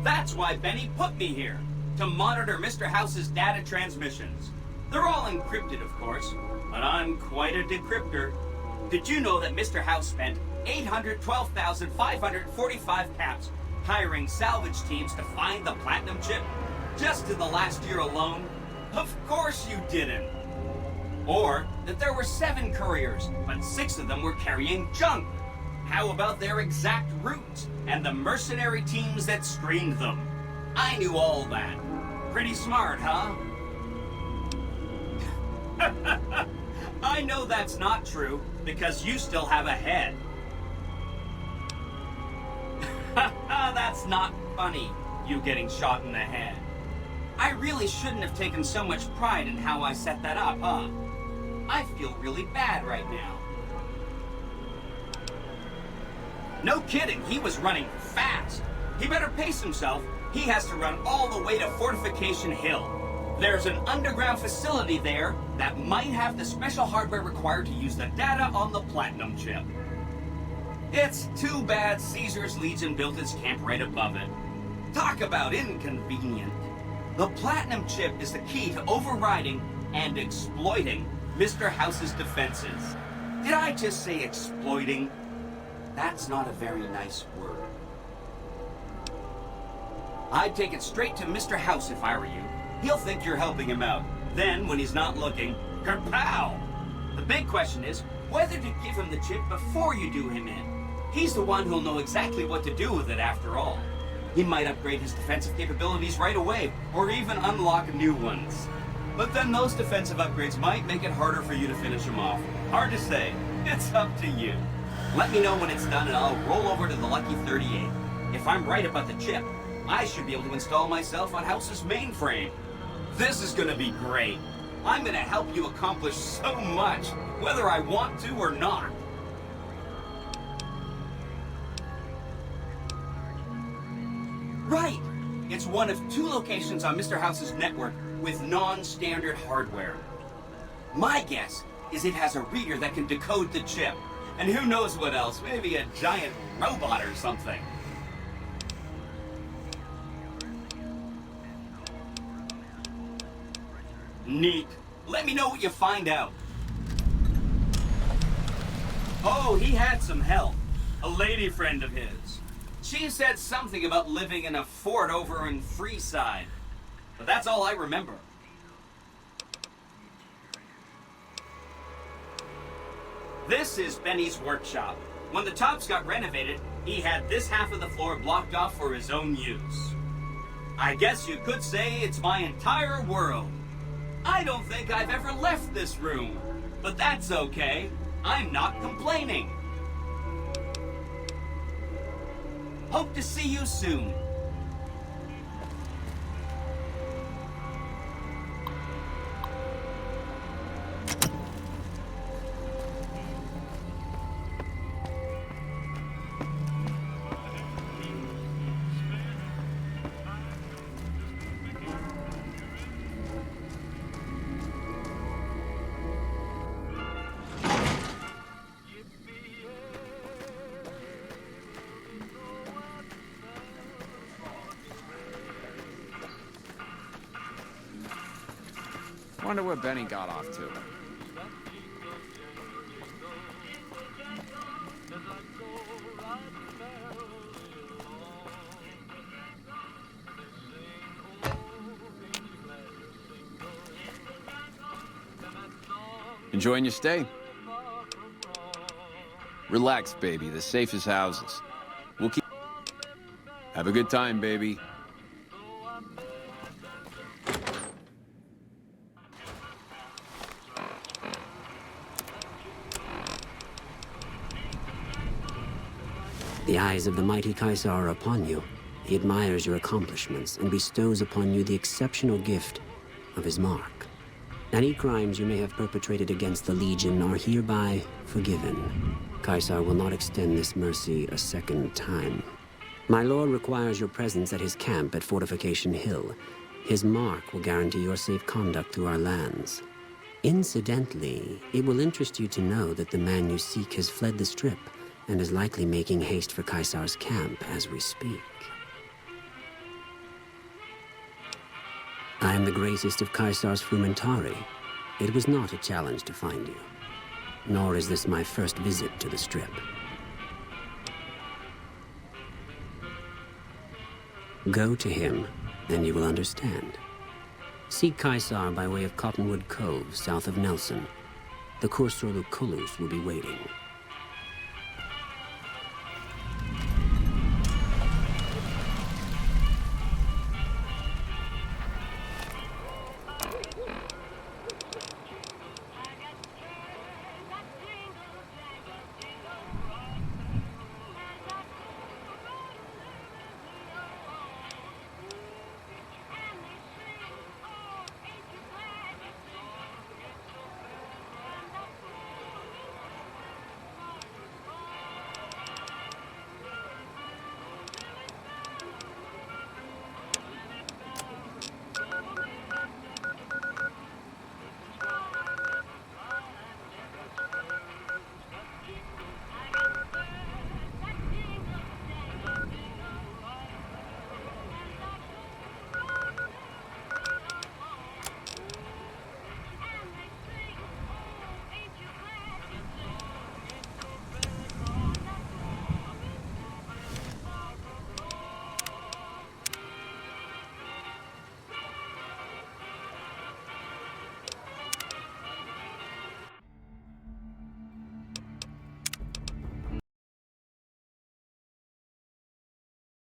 That's why Benny put me here, to monitor Mr. House's data transmissions. They're all encrypted, of course, but I'm quite a decryptor. Did you know that Mr. House spent 812,545 caps hiring salvage teams to find the platinum chip? Just in the last year alone? Of course you didn't. Or that there were 7 couriers, but 6 of them were carrying junk. How about their exact routes and the mercenary teams that screened them? I knew all that. Pretty smart, huh? I know that's not true, because you still have a head. That's not funny, you getting shot in the head. I really shouldn't have taken so much pride in how I set that up, huh? I feel really bad right now. No kidding, he was running fast. He better pace himself. He has to run all the way to Fortification Hill. There's an underground facility there that might have the special hardware required to use the data on the platinum chip. It's too bad Caesar's Legion built its camp right above it. Talk about inconvenient. The platinum chip is the key to overriding and exploiting Mr. House's defenses. Did I just say exploiting? That's not a very nice word. I'd take it straight to Mr. House if I were you. He'll think you're helping him out. Then, when he's not looking, kerpow! The big question is whether to give him the chip before you do him in. He's the one who'll know exactly what to do with it after all. He might upgrade his defensive capabilities right away, or even unlock new ones. But then those defensive upgrades might make it harder for you to finish him off. Hard to say. It's up to you. Let me know when it's done and I'll roll over to the Lucky 38. If I'm right about the chip, I should be able to install myself on House's mainframe. This is gonna be great. I'm gonna help you accomplish so much, whether I want to or not. Right! It's one of 2 locations on Mr. House's network with non-standard hardware. My guess is it has a reader that can decode the chip. And who knows what else, maybe a giant robot or something. Neat. Let me know what you find out. Oh, he had some help. A lady friend of his. She said something about living in a fort over in Freeside. But that's all I remember. This is Benny's workshop. When the tops got renovated, he had this half of the floor blocked off for his own use. I guess you could say it's my entire world. I don't think I've ever left this room, but that's okay. I'm not complaining. Hope to see you soon. Wonder what Benny got off to. Enjoying your stay? Relax, baby. The safest houses. We'll keep... Have a good time, baby. The eyes of the mighty Kaisar are upon you. He admires your accomplishments and bestows upon you the exceptional gift of his mark. Any crimes you may have perpetrated against the Legion are hereby forgiven. Kaisar will not extend this mercy a second time. My lord requires your presence at his camp at Fortification Hill. His mark will guarantee your safe conduct through our lands. Incidentally, it will interest you to know that the man you seek has fled the Strip and is likely making haste for Kaisar's camp as we speak. I am the greatest of Kaisar's Frumentari. It was not a challenge to find you. Nor is this my first visit to the Strip. Go to him, and you will understand. Seek Kaisar by way of Cottonwood Cove, south of Nelson. The Kursorlu Kulus will be waiting.